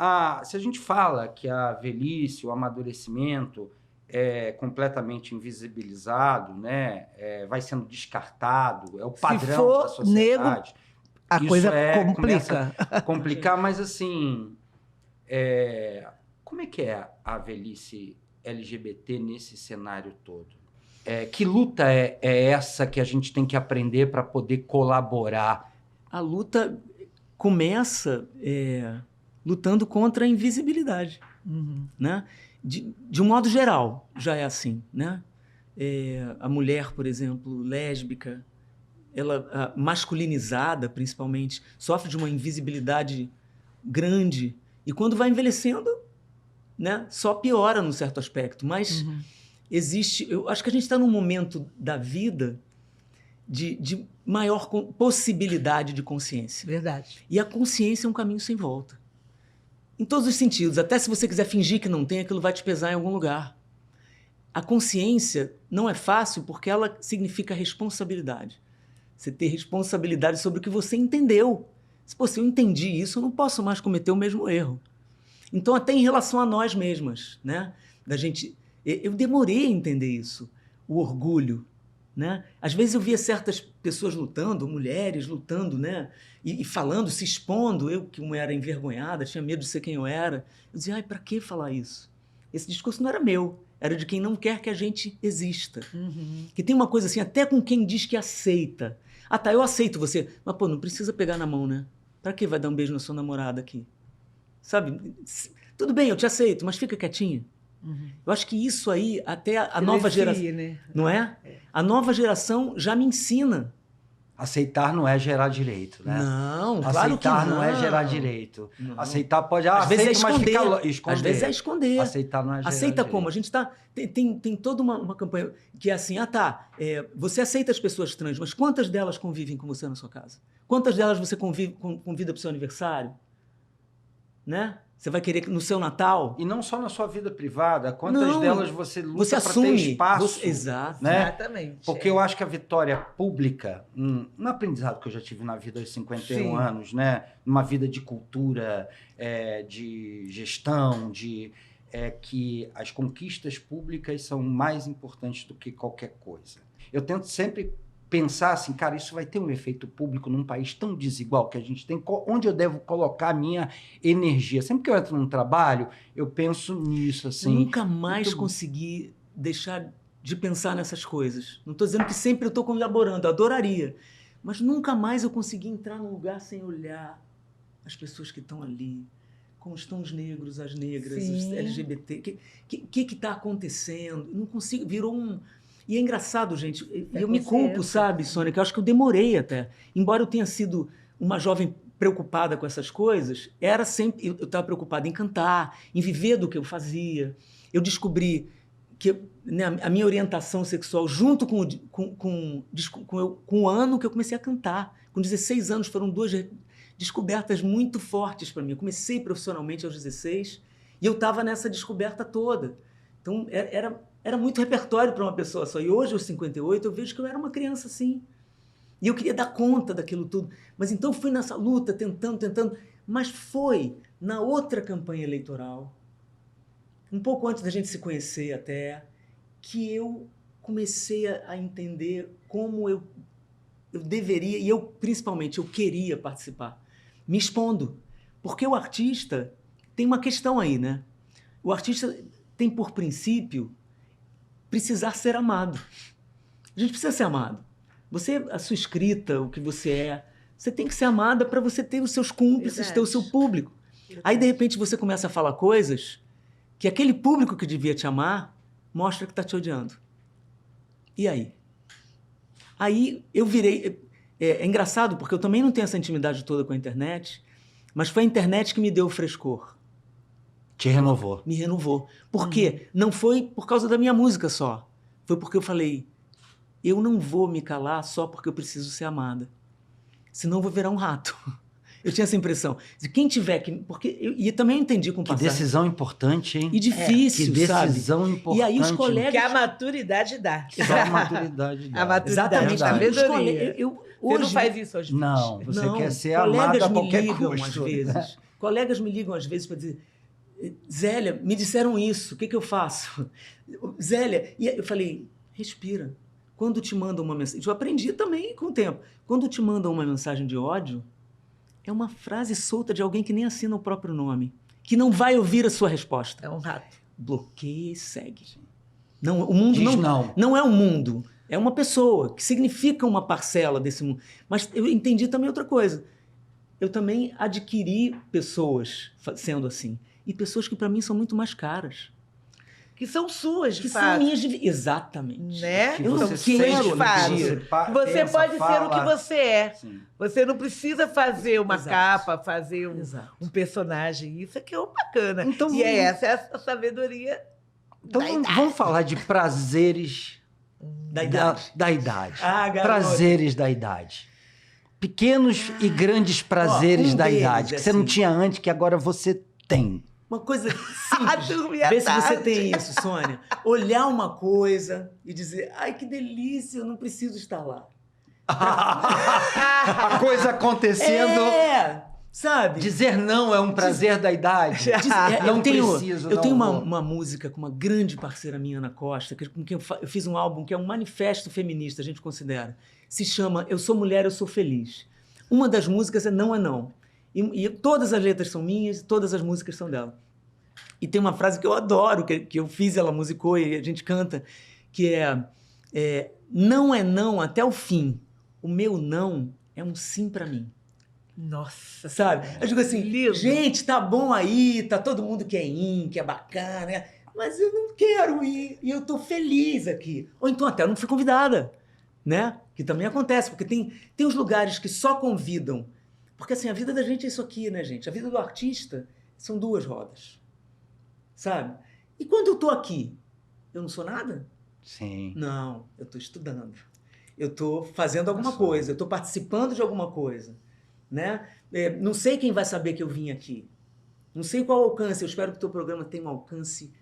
se a gente fala que a velhice, o amadurecimento é completamente invisibilizado, né? Vai sendo descartado, é o padrão da sociedade. Negro, a coisa complica. Complicar, mas assim, como é que é a velhice LGBT nesse cenário todo? Que luta é essa que a gente tem que aprender para poder colaborar? A luta começa lutando contra a invisibilidade, né? De um modo geral, já é assim, né? A mulher, por exemplo, lésbica, ela masculinizada, principalmente, sofre de uma invisibilidade grande e quando vai envelhecendo, né, só piora num certo aspecto. Mas existe... Eu acho que a gente está num momento da vida de maior possibilidade de consciência. Verdade. E a consciência é um caminho sem volta. Em todos os sentidos. Até se você quiser fingir que não tem, aquilo vai te pesar em algum lugar. A consciência não é fácil porque ela significa responsabilidade. Você ter responsabilidade sobre o que você entendeu. Se eu entendi isso, eu não posso mais cometer o mesmo erro. Então, até em relação a nós mesmas, né? Eu demorei a entender isso. O orgulho, né? Às vezes eu via certas pessoas lutando, mulheres lutando, né? E falando, se expondo. Eu, que era envergonhada, tinha medo de ser quem eu era. Eu dizia, para que falar isso? Esse discurso não era meu. Era de quem não quer que a gente exista. Que tem uma coisa assim, até com quem diz que aceita. Eu aceito você. Mas, não precisa pegar na mão, né? Pra que vai dar um beijo na sua namorada aqui? Sabe? Tudo bem, eu te aceito, mas fica quietinha. Eu acho que isso aí, até a nova geração... Né? Não é? A nova geração já me ensina Aceitar não é gerar direito, né? Não, claro que Aceitar não é gerar direito. Não. Aceitar pode... Às vezes é aceito, mas esconder. fica esconder. Às vezes é esconder. Aceitar não é gerar Aceita direito. como? A gente tá... Tem toda uma campanha que é assim, você aceita as pessoas trans, mas quantas delas convivem com você na sua casa? Quantas delas você convida para o seu aniversário? Né? Você vai querer no seu Natal? E não só na sua vida privada, quantas Não, delas você luta para ter assume, espaço. Exato. Né? Exatamente. Porque eu acho que a vitória pública, um aprendizado que eu já tive na vida aos 51 Sim. anos, né? Numa vida de cultura, de gestão, que as conquistas públicas são mais importantes do que qualquer coisa. Eu tento sempre pensar assim, cara, isso vai ter um efeito público num país tão desigual que a gente tem, onde eu devo colocar a minha energia. Sempre que eu entro num trabalho, eu penso nisso, assim. Nunca mais consegui deixar de pensar nessas coisas. Não estou dizendo que sempre eu estou colaborando, eu adoraria. Mas nunca mais eu consegui entrar num lugar sem olhar as pessoas que estão ali, como estão os negros, as negras, Sim. os LGBT. O que está acontecendo? Não consigo, virou um... E é engraçado, gente, eu me culpo, sabe, Sônia, que eu acho que eu demorei até. Embora eu tenha sido uma jovem preocupada com essas coisas, eu estava preocupada em cantar, em viver do que eu fazia. Eu descobri que a minha orientação sexual, junto com o ano que eu comecei a cantar. Com 16 anos, foram 2 descobertas muito fortes para mim. Eu comecei profissionalmente aos 16 e eu estava nessa descoberta toda. Então, era muito repertório para uma pessoa só. E hoje, aos 58, eu vejo que eu era uma criança assim. E eu queria dar conta daquilo tudo. Mas então fui nessa luta, tentando. Mas foi na outra campanha eleitoral, um pouco antes da gente se conhecer até, que eu comecei a entender como eu deveria, e principalmente, eu queria participar. Me expondo. Porque o artista tem uma questão aí, né? O artista tem por princípio precisar ser amado. A gente precisa ser amado. A sua escrita, o que você tem que ser amada para você ter os seus cúmplices, ter o seu público. Aí, de repente, você começa a falar coisas que aquele público que devia te amar mostra que está te odiando. E aí? Aí eu virei... É engraçado, porque eu também não tenho essa intimidade toda com a internet, mas foi a internet que me deu o frescor. Te renovou. Me renovou. Por quê? Não foi por causa da minha música só. Foi porque eu falei, eu não vou me calar só porque eu preciso ser amada. Senão eu vou virar um rato. Eu tinha essa impressão. Quem tiver que... E também entendi com o passar. Que decisão importante, hein? E difícil, que sabe? decisão importante. E aí os colegas... Que a maturidade dá. Só a maturidade dá. A maturidade, Exatamente. a sabedoria. Hoje, Você não faz isso hoje. Não, você quer ser amada a qualquer custo. Às vezes. Colegas me ligam às vezes para dizer, Zélia, me disseram isso, o que eu faço? Zélia, e eu falei, respira. Quando te mandam uma mensagem... Eu aprendi também com o tempo. Quando te mandam uma mensagem de ódio, é uma frase solta de alguém que nem assina o próprio nome, que não vai ouvir a sua resposta. É um rato. Bloqueia e segue. Não, o mundo Diz não é um mundo. É uma pessoa que significa uma parcela desse mundo. Mas eu entendi também outra coisa. Eu também adquiri pessoas sendo assim. E pessoas que para mim são muito mais caras. Que são suas, de Que fato. são minhas de... Exatamente. Né? Que Eu não você quero sente, fato. Você pensa, pode ser o que fala. você é. Sim. Você não precisa fazer uma Exato. capa, fazer Exato. um personagem. Isso aqui é o bacana. Então, E essa é a sabedoria Então vamos falar de prazeres Da idade. da idade. Ah, garoto. Prazeres da idade. Pequenos e grandes prazeres um da deles, idade, que você assim. não tinha antes, que agora você tem. Uma coisa A simples. dormir à Vê se você tarde. tem isso, Sônia. Olhar uma coisa e dizer, ai, que delícia, eu não preciso estar lá. A coisa acontecendo. Sabe? Dizer não é um prazer da idade. Não preciso, Eu não tenho vou. uma música com uma grande parceira minha, Ana Costa, com quem eu fiz um álbum que é um manifesto feminista, a gente considera. Se chama Eu Sou Mulher, Eu Sou Feliz. Uma das músicas é Não é Não. E todas as letras são minhas, todas as músicas são dela. E tem uma frase que eu adoro, que eu fiz, ela musicou e a gente canta, que é não é não até o fim. O meu não é um sim pra mim. Nossa. Sabe? Eu digo assim, Lindo. gente, tá bom aí, tá todo mundo que é in, que é bacana, mas eu não quero ir e eu tô feliz aqui. Ou então até eu não fui convidada. né? Que também acontece, porque tem os lugares que só convidam. Porque assim, a vida da gente é isso aqui, né, gente? A vida do artista são 2 rodas, sabe? E quando eu tô aqui, eu não sou nada? Sim. Não, eu tô estudando. Eu tô fazendo alguma coisa, eu tô participando de alguma coisa, né? Não sei quem vai saber que eu vim aqui. Não sei qual alcance, eu espero que o teu programa tenha um alcance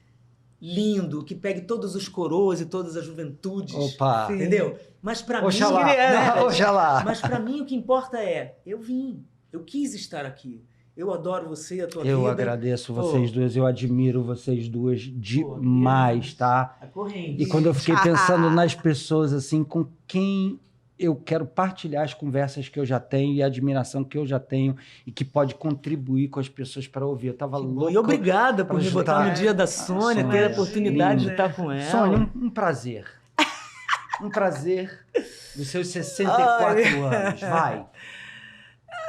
lindo, que pegue todos os coroas e todas as juventudes. Opa! Sim. Entendeu? Mas para mim, Oxalá, né? oxalá. Mas para mim o que importa é, eu vim, eu quis estar aqui. Eu adoro você, a tua vida. Eu agradeço vocês duas, eu admiro vocês duas demais, Deus. tá? A corrente. E quando eu fiquei pensando nas pessoas, assim, com quem eu quero partilhar as conversas que eu já tenho e a admiração que eu já tenho e que pode contribuir com as pessoas para ouvir. Eu tava louco. E obrigada por pra me botar escutar. no dia da Sônia, Sônia, ter a oportunidade linda. de estar com ela. Sônia, um prazer. Um prazer dos seus 64 anos. Vai.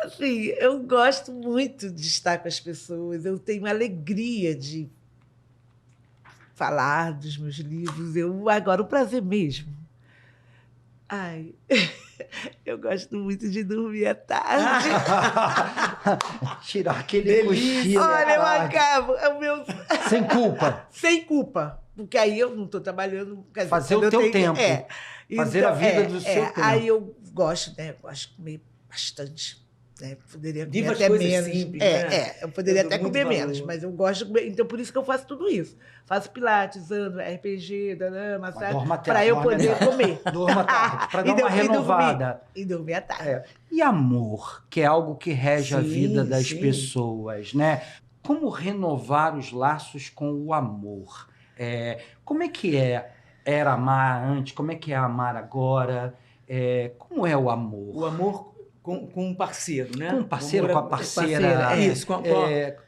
Assim, eu gosto muito de estar com as pessoas, eu tenho alegria de falar dos meus livros. Agora, o prazer mesmo. Ai, eu gosto muito de dormir à tarde. Tirar aquele Delícia. cochilo. Olha, eu caralho. acabo. É o meu... Sem culpa. Sem culpa. Porque aí eu não estou trabalhando. Quer dizer, Fazer quando o eu teu tempo. Fazer a vida do seu tempo. Aí eu gosto, né? Gosto de comer bastante. Né? Poderia comer Viva as até coisas menos. simples, né? Eu poderia Eu dou até muito comer valor. menos, mas eu gosto de comer. Então, por isso que eu faço tudo isso. Faço pilates, ando, RPG, massagem, dorma até- para eu dorme poder até- comer. Durma tarde, para dar uma renovada. E dormir à tarde. É. E amor, que é algo que rege a Sim, vida das sim. pessoas, né? Como renovar os laços com o amor? Como é que era amar antes? Como é que é amar agora? Como é o amor? O amor com um parceiro, né? Com o parceiro, O amor com a parceira. parceira, Isso, com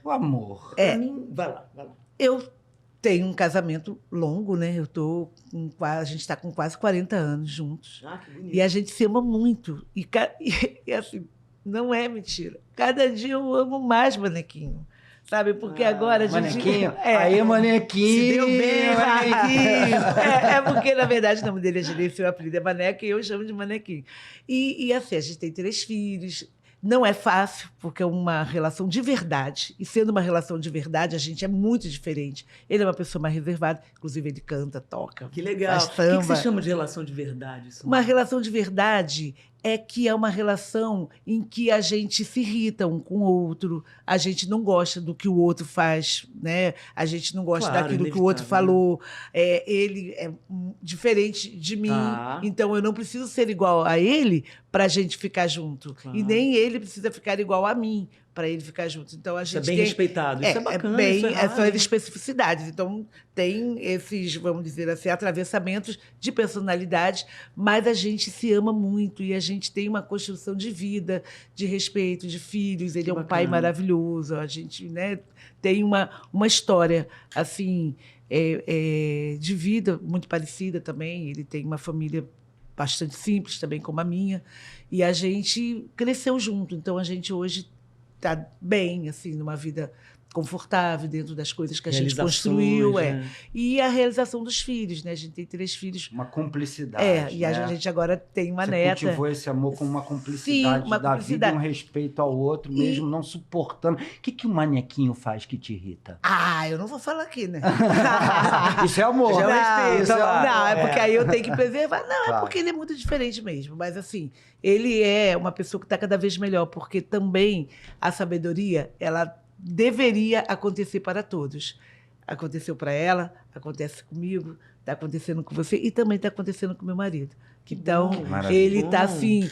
O amor. Pra mim, vai lá. Eu tenho um casamento longo, né? A gente está com quase 40 anos juntos. Ah, que bonito. E a gente se ama muito. E assim, não é mentira. Cada dia eu amo mais Manequinho. Sabe? Porque agora a gente... Manequinho? Aí, Manequinho! Se deu bem, Manequinho! porque, na verdade, o nome dele é Genefeu, o apelido é Maneca, e eu chamo de Manequinho. E assim, a gente tem 3 filhos. Não é fácil, porque é uma relação de verdade. E sendo uma relação de verdade, a gente é muito diferente. Ele é uma pessoa mais reservada, inclusive ele canta, toca, Que legal. faz O que samba. você chama de relação de verdade? Uma relação de verdade é que é uma relação em que a gente se irrita um com o outro, a gente não gosta do que o outro faz, né? A gente não gosta Claro, daquilo que o outro inevitável, falou. Ele é diferente de mim, Tá. então eu não preciso ser igual a ele para a gente ficar junto. Claro. E nem ele precisa ficar igual a mim para ele ficar junto. Então a Isso é gente bem tem... respeitado. Isso é bacana. bem, isso é são raro. as especificidades. Então, tem esses, vamos dizer assim, atravessamentos de personalidades, mas a gente se ama muito e a gente tem uma construção de vida, de respeito, de filhos. Ele Que é um pai bacana. maravilhoso. A gente, né, tem uma história, assim, de vida muito parecida também. Ele tem uma família bastante simples também, como a minha. E a gente cresceu junto. Então, a gente hoje está bem, assim, numa vida confortável dentro das coisas que a gente construiu. Realizações, né? E a realização dos filhos, né? A gente tem 3 filhos. Uma cumplicidade. E a né? gente agora tem uma Você neta. cultivou esse amor com uma cumplicidade Sim, uma da vida e cumplicidade. um respeito ao outro, mesmo não suportando. O que o manequinho faz que te irrita? Eu não vou falar aqui, né? Isso é amor. Já é o respeito, Isso é lá. amor. Não, é porque aí eu tenho que preservar. Não, é Claro. porque ele é muito diferente mesmo. Mas, assim, ele é uma pessoa que está cada vez melhor, porque também a sabedoria, ela deveria acontecer para todos. Aconteceu para ela, acontece comigo, está acontecendo com você e também está acontecendo com meu marido. Então, bom, maravilha. ele está Bom. assim,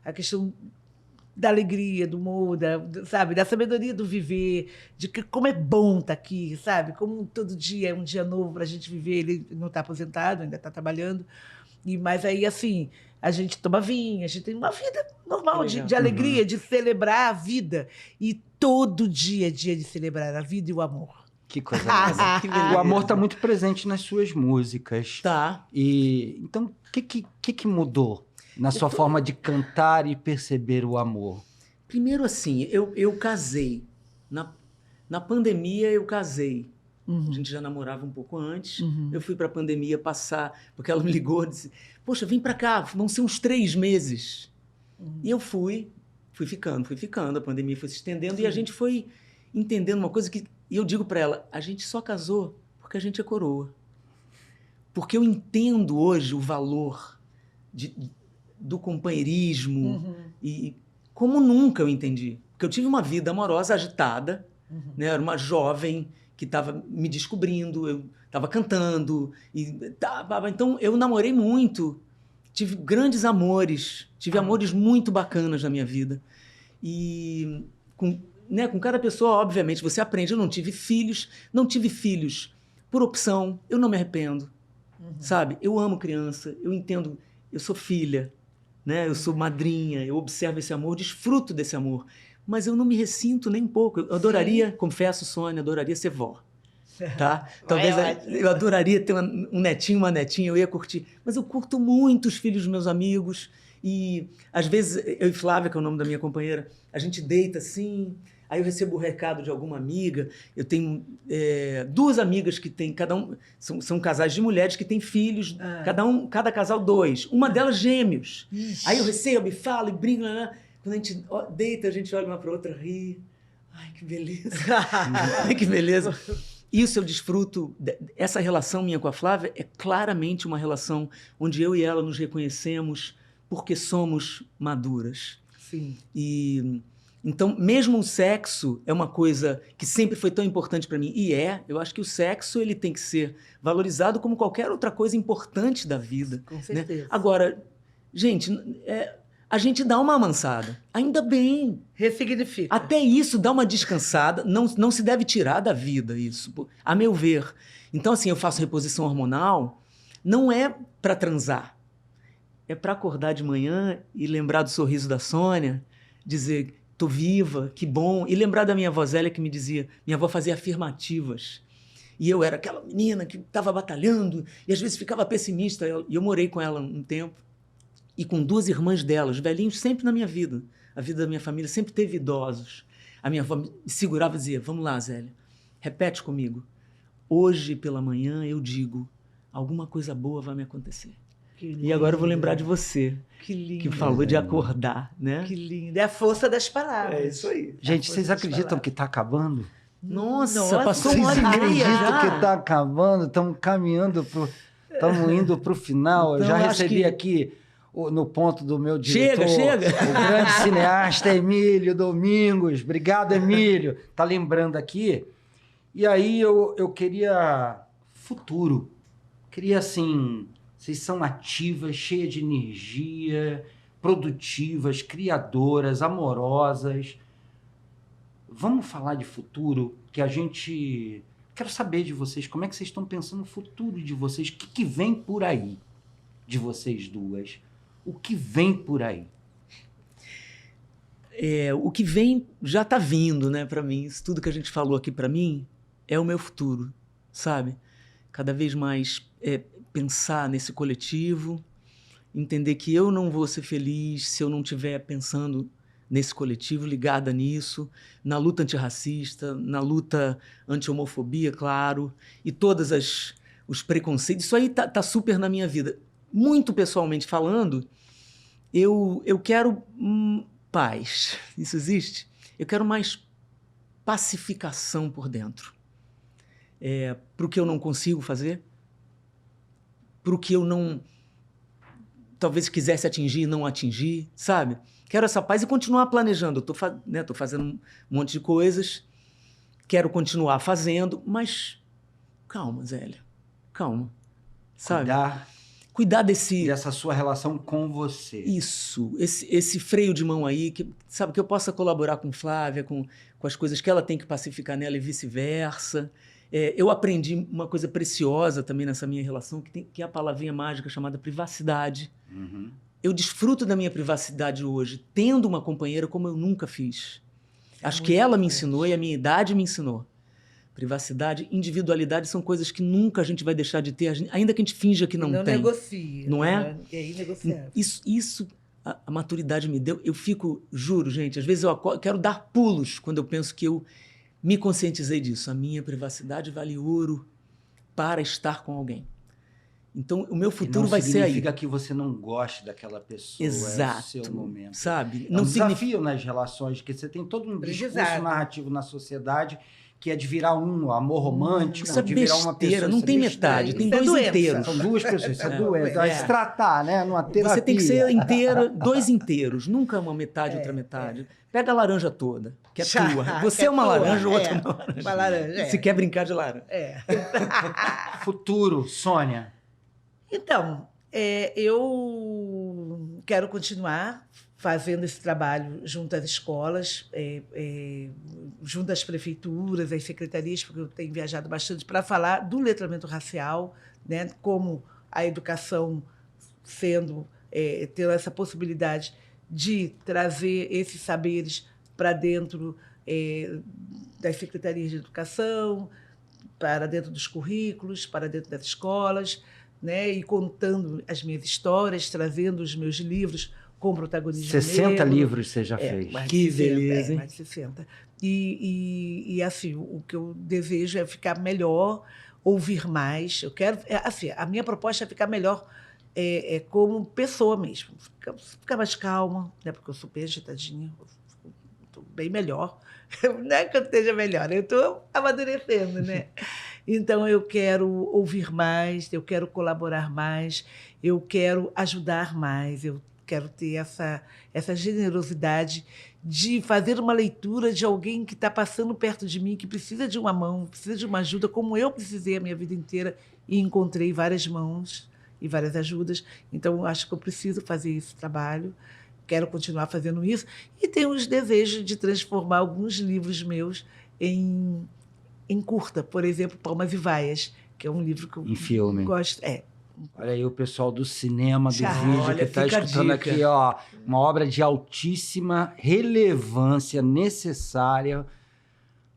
a questão da alegria, do humor, sabe, da sabedoria do viver, de que como é bom estar aqui, sabe? Como todo dia é um dia novo para a gente viver. Ele não está aposentado, ainda está trabalhando. Mas aí, assim, a gente toma vinho, a gente tem uma vida normal Que legal. de alegria, de celebrar a vida. E todo dia é dia de celebrar a vida e o amor. Que coisa linda. Que beleza. O amor está muito presente nas suas músicas. Tá. E então, o que mudou na sua forma de cantar e perceber o amor? Primeiro, assim, eu casei. Na pandemia, eu casei. A gente já namorava um pouco antes. Eu fui para a pandemia passar, porque ela me ligou e disse, poxa, vem para cá, vão ser uns 3 meses. E eu fui ficando, a pandemia foi se estendendo e a gente foi entendendo uma coisa que... E eu digo para ela, a gente só casou porque a gente é coroa. Porque eu entendo hoje o valor do companheirismo e como nunca eu entendi. Porque eu tive uma vida amorosa agitada, né? Era uma jovem que estava me descobrindo, eu estava cantando. Então, eu namorei muito, tive grandes amores, tive amores muito bacanas na minha vida. E com cada pessoa, obviamente, você aprende. Eu não tive filhos por opção, eu não me arrependo, sabe? Eu amo criança, eu entendo, eu sou filha, né? Eu sou madrinha, eu observo esse amor, desfruto desse amor. Mas eu não me ressinto nem um pouco. Eu adoraria, confesso, Sônia, adoraria ser vó. Tá? Talvez eu adoraria ter um netinho, uma netinha, eu ia curtir. Mas eu curto muito os filhos dos meus amigos. E, às vezes, eu e Flávia, que é o nome da minha companheira, a gente deita assim, aí eu recebo o recado de alguma amiga. Eu tenho 2 amigas que têm, cada um... São casais de mulheres que têm filhos, cada casal 2. Uma delas gêmeos. Ixi. Aí eu recebo e falo e brinco, né? Quando a gente deita, a gente olha uma para outra, ri. Ai, que beleza. Ai, que beleza. Isso eu desfruto. Essa relação minha com a Flávia é claramente uma relação onde eu e ela nos reconhecemos porque somos maduras. Sim. E, então, mesmo o sexo é uma coisa que sempre foi tão importante para mim. E eu acho que o sexo ele tem que ser valorizado como qualquer outra coisa importante da vida. Com certeza. Né? Agora, gente... a gente dá uma amansada. Ainda bem. Ressignifica. Até isso dá uma descansada. Não se deve tirar da vida isso, a meu ver. Então, assim, eu faço reposição hormonal, não é para transar. É para acordar de manhã e lembrar do sorriso da Sônia, dizer, tô viva, que bom. E lembrar da minha avó Zélia que me dizia, minha avó fazia afirmativas. E eu era aquela menina que estava batalhando e às vezes ficava pessimista. E eu morei com ela um tempo. E com 2 irmãs delas, velhinhos sempre na minha vida. A vida da minha família sempre teve idosos. A minha avó me segurava e dizia, vamos lá, Zélia, repete comigo. Hoje pela manhã eu digo, alguma coisa boa vai me acontecer. E agora eu vou lembrar de você, que falou de acordar, né? Que lindo. É a força das palavras. É isso aí. Gente, vocês acreditam que está acabando? Nossa, passou Vocês 1h30 acreditam já? que está acabando? Estamos caminhando, estamos indo para o final. Então, eu já eu acho recebi que... aqui... no ponto do meu diretor, Chega. o grande cineasta Emílio Domingos. Obrigado, Emílio. Tá lembrando aqui. E aí eu queria futuro. Queria, assim, vocês são ativas, cheias de energia, produtivas, criadoras, amorosas. Vamos falar de futuro, que a gente... Quero saber de vocês, como é que vocês estão pensando no futuro de vocês? O que vem por aí de vocês duas? O que vem por aí? O que vem já está vindo, né, para mim. Isso tudo que a gente falou aqui para mim é o meu futuro, sabe? Cada vez mais pensar nesse coletivo, entender que eu não vou ser feliz se eu não estiver pensando nesse coletivo, ligada nisso, na luta antirracista, na luta anti-homofobia, claro, e todos os preconceitos. Isso aí tá super na minha vida. Muito pessoalmente falando, eu quero paz. Isso existe? Eu quero mais pacificação por dentro. Para o que eu não consigo fazer, para o que eu não... talvez quisesse atingir e não atingir, sabe? Quero essa paz e continuar planejando. Tô fazendo um monte de coisas, quero continuar fazendo, mas calma, Zélia, calma, sabe? Cuidar dessa sua relação com você. Isso, esse freio de mão aí, que eu possa colaborar com Flávia, com as coisas que ela tem que pacificar nela e vice-versa. Eu aprendi uma coisa preciosa também nessa minha relação, que é a palavrinha mágica chamada privacidade. Uhum. Eu desfruto da minha privacidade hoje, tendo uma companheira como eu nunca fiz. Acho que ela me ensinou e a minha idade me ensinou. Privacidade, individualidade são coisas que nunca a gente vai deixar de ter, ainda que a gente finja que não tem. Não negocia. Não é? É inegociável. Isso a maturidade me deu. Eu fico, juro, gente, às vezes eu quero dar pulos quando eu penso que eu me conscientizei disso. A minha privacidade vale ouro para estar com alguém. Então, o meu futuro vai ser aí. Não significa que você não goste daquela pessoa. Exato. É o seu momento. Sabe? É um desafio nas relações, que você tem todo um discurso narrativo na sociedade que é de virar um amor romântico, isso é de besteira, virar uma pessoa. Não tem metade, tem dois inteiros. São duas pessoas, isso é doença. Vai se tratar, né? Numa terapia. Você tem que ser inteiro, dois inteiros, nunca uma metade, outra metade. Pega a laranja toda, que é tua. Você é uma laranja, o outro é uma laranja. Uma laranja, Se quer brincar de laranja. Futuro, Sônia. Então, eu quero continuar fazendo esse trabalho junto às escolas, junto às prefeituras, às secretarias, porque eu tenho viajado bastante para falar do letramento racial, né, como a educação tendo essa possibilidade de trazer esses saberes para dentro das secretarias de educação, para dentro dos currículos, para dentro das escolas, né, e contando as minhas histórias, trazendo os meus livros com protagonismo 60 negro. livros você já fez. Que beleza, hein? Mais de 60. E assim, o que eu desejo é ficar melhor, ouvir mais. Eu quero, assim, a minha proposta é ficar melhor como pessoa mesmo. Ficar mais calma, né? Porque eu sou bem agitadinha, estou bem melhor. Não é que eu esteja melhor, eu estou amadurecendo, né? Então, eu quero ouvir mais, eu quero colaborar mais, eu quero ajudar mais, eu quero ter essa generosidade de fazer uma leitura de alguém que está passando perto de mim, que precisa de uma mão, precisa de uma ajuda, como eu precisei a minha vida inteira e encontrei várias mãos e várias ajudas. Então, acho que eu preciso fazer esse trabalho, quero continuar fazendo isso e tenho os desejos de transformar alguns livros meus em curta, por exemplo, Palmas e Vaias, que é um livro que eu gosto. Olha aí o pessoal do cinema, do vídeo, olha, que está escutando aqui, ó, uma obra de altíssima relevância, necessária.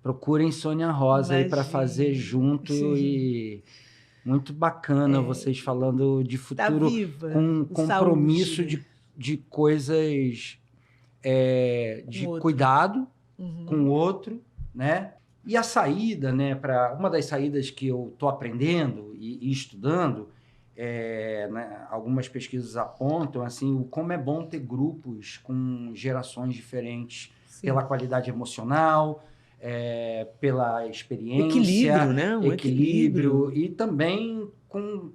Procurem Sônia Rosa aí para fazer junto. Sim. E muito bacana vocês falando de futuro, tá viva, com compromisso de coisas, de cuidado com o outro, né? E a saída, né, para uma das saídas que eu estou aprendendo e estudando, né, algumas pesquisas apontam assim, como é bom ter grupos com gerações diferentes. Sim. Pela qualidade emocional, pela experiência. Equilíbrio, né? Equilíbrio. E também com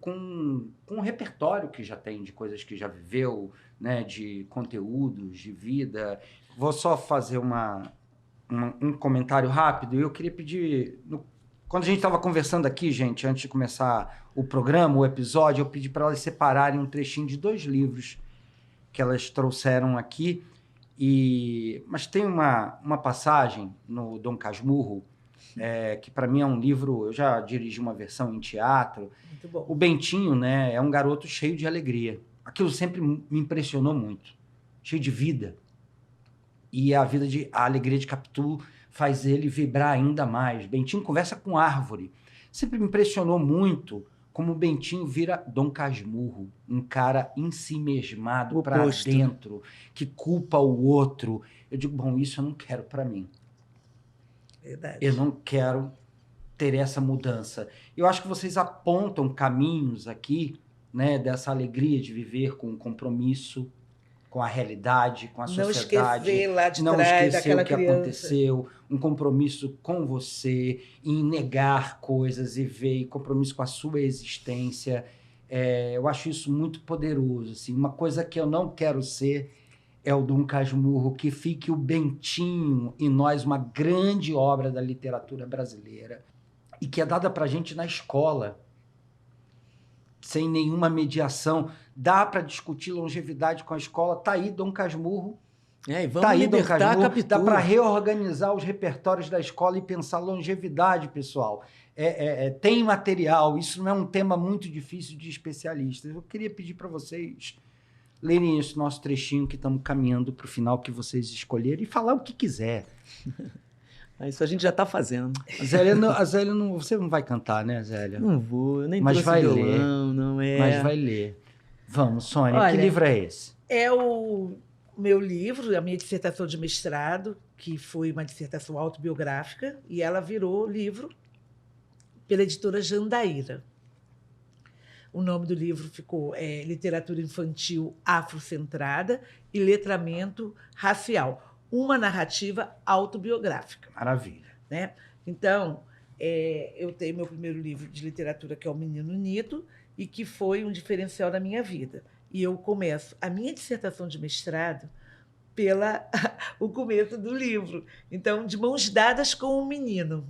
um repertório que já tem, de coisas que já viveu, né, de conteúdos, de vida. Vou só fazer um comentário rápido. Eu queria pedir... Quando a gente estava conversando aqui, gente, antes de começar o programa, o episódio, eu pedi para elas separarem um trechinho de 2 livros que elas trouxeram aqui. Mas tem uma passagem no Dom Casmurro, que para mim é um livro... Eu já dirigi uma versão em teatro. Muito bom. O Bentinho, né, é um garoto cheio de alegria. Aquilo sempre me impressionou muito. Cheio de vida. E a alegria de Capitu faz ele vibrar ainda mais. Bentinho conversa com árvore. Sempre me impressionou muito como o Bentinho vira Dom Casmurro, um cara ensimesmado para dentro, que culpa o outro. Eu digo, bom, isso eu não quero para mim. Verdade. Eu não quero ter essa mudança. Eu acho que vocês apontam caminhos aqui, né, dessa alegria de viver com compromisso, com a realidade, com a sociedade. Não esquecer lá de não trás esquecer daquela o que aconteceu, um compromisso com você, em negar coisas e ver, compromisso com a sua existência. Eu acho isso muito poderoso. Assim. Uma coisa que eu não quero ser é o Dom Casmurro, que fique o Bentinho em nós, uma grande obra da literatura brasileira, e que é dada para a gente na escola, sem nenhuma mediação. Dá para discutir longevidade com a escola. Tá aí Dom Casmurro. E vamos libertar a Capitu. Dá para reorganizar os repertórios da escola e pensar longevidade, pessoal. Tem material. Isso não é um tema muito difícil de especialistas. Eu queria pedir para vocês lerem esse nosso trechinho, que estamos caminhando para o final, que vocês escolherem, e falar o que quiser. Isso a gente já está fazendo. A Zélia não... Você não vai cantar, né, Zélia? Não vou, eu nem mas vai violão, ler. não é. Mas vai ler. Vamos, Sônia. Olha, que livro é esse? É o meu livro, a minha dissertação de mestrado, que foi uma dissertação autobiográfica, e ela virou livro pela editora Jandaíra. O nome do livro ficou Literatura Infantil Afrocentrada e Letramento Racial, uma narrativa autobiográfica. Maravilha. Né? Então, eu tenho meu primeiro livro de literatura, que é O Menino Nito, e que foi um diferencial na minha vida. E eu começo a minha dissertação de mestrado o começo do livro. Então, de mãos dadas com um menino.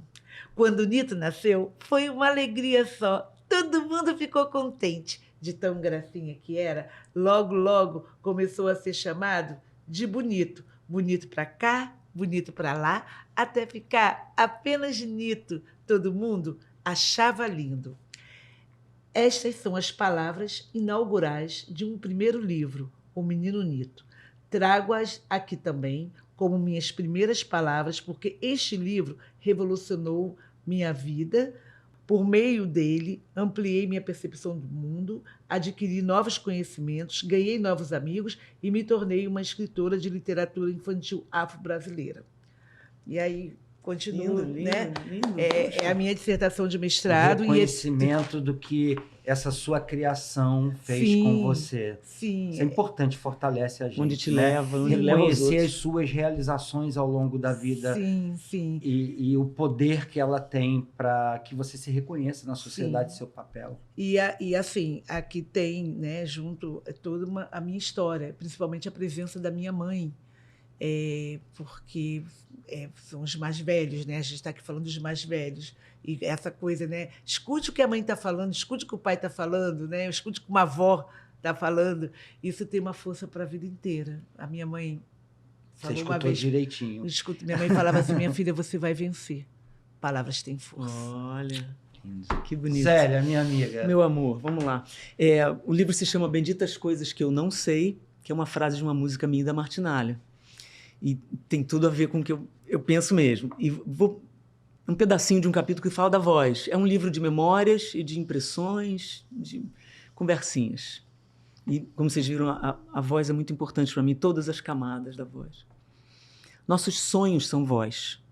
Quando o Nito nasceu, foi uma alegria só. Todo mundo ficou contente. De tão gracinha que era, logo, logo começou a ser chamado de Bonito. Bonito para cá, bonito para lá, até ficar apenas Nito. Todo mundo achava lindo. Estas são as palavras inaugurais de um primeiro livro, O Menino Nito. Trago-as aqui também como minhas primeiras palavras, porque este livro revolucionou minha vida. Por meio dele, ampliei minha percepção do mundo, adquiri novos conhecimentos, ganhei novos amigos e me tornei uma escritora de literatura infantil afro-brasileira. E aí, continuo, lindo, né? Lindo. É a minha dissertação de mestrado. Reconhecimento do que essa sua criação fez Sim, com você. Sim. Isso é importante, fortalece a gente. Onde te né? leva, onde leva os Reconhecer outros. as suas realizações ao longo da vida. Sim, sim. E o poder que ela tem para que você se reconheça na sociedade, seu papel. E assim, aqui tem, né, junto toda a minha história, principalmente a presença da minha mãe, porque são os mais velhos, né? A gente está aqui falando dos mais velhos. E essa coisa, né? Escute o que a mãe está falando, escute o que o pai está falando, né? Escute o que uma avó está falando. Isso tem uma força para a vida inteira. A minha mãe falou uma vez Direitinho. Minha mãe falava assim: minha filha, você vai vencer. Palavras têm força. Olha, que bonito. Célia, minha amiga. Meu amor, vamos lá. O livro se chama Benditas Coisas Que Eu Não Sei, que é uma frase de uma música minha da Martinalha. E tem tudo a ver com o que eu penso mesmo. E um pedacinho de um capítulo que fala da voz. É um livro de memórias e de impressões, de conversinhas. E, como vocês viram, a voz é muito importante para mim, todas as camadas da voz. Nossos sonhos são voz.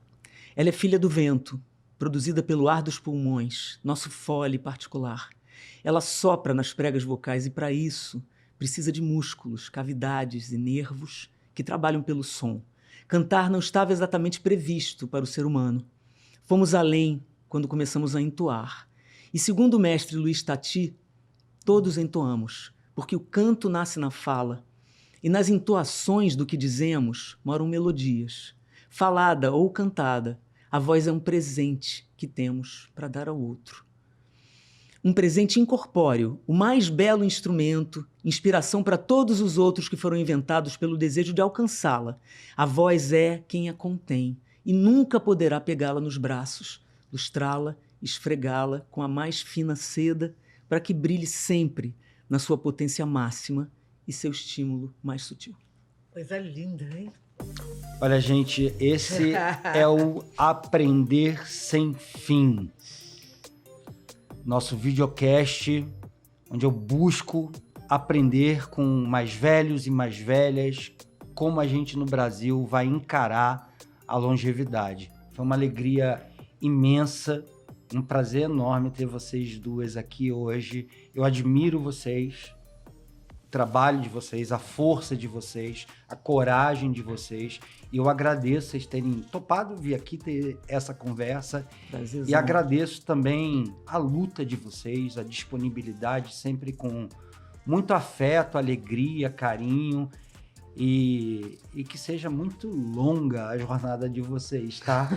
Ela é filha do vento, produzida pelo ar dos pulmões, nosso fole particular. Ela sopra nas pregas vocais e, para isso, precisa de músculos, cavidades e nervos que trabalham pelo som. Cantar não estava exatamente previsto para o ser humano. Fomos além quando começamos a entoar. E, segundo o mestre Luiz Tati, todos entoamos, porque o canto nasce na fala. E nas entoações do que dizemos moram melodias. Falada ou cantada, a voz é um presente que temos para dar ao outro. Um presente incorpóreo, o mais belo instrumento, inspiração para todos os outros que foram inventados pelo desejo de alcançá-la. A voz é quem a contém e nunca poderá pegá-la nos braços, lustrá-la, esfregá-la com a mais fina seda para que brilhe sempre na sua potência máxima e seu estímulo mais sutil. Coisa linda, hein? Olha, gente, esse é o Aprender Sem Fim. Nosso videocast, onde eu busco aprender com mais velhos e mais velhas como a gente no Brasil vai encarar a longevidade. Foi uma alegria imensa, um prazer enorme ter vocês duas aqui hoje. Eu admiro vocês, o trabalho de vocês, a força de vocês, a coragem de vocês. E eu agradeço vocês terem topado vir aqui ter essa conversa. Prazerzão. E agradeço também a luta de vocês, a disponibilidade, sempre com muito afeto, alegria, carinho. E que seja muito longa a jornada de vocês, tá?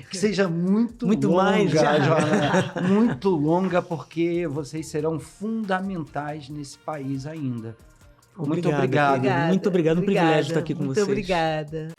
Que seja muito longa mais já. a jornada. Muito longa, porque vocês serão fundamentais nesse país ainda. Muito obrigado. Muito obrigado, um privilégio estar aqui com Muito vocês. obrigada.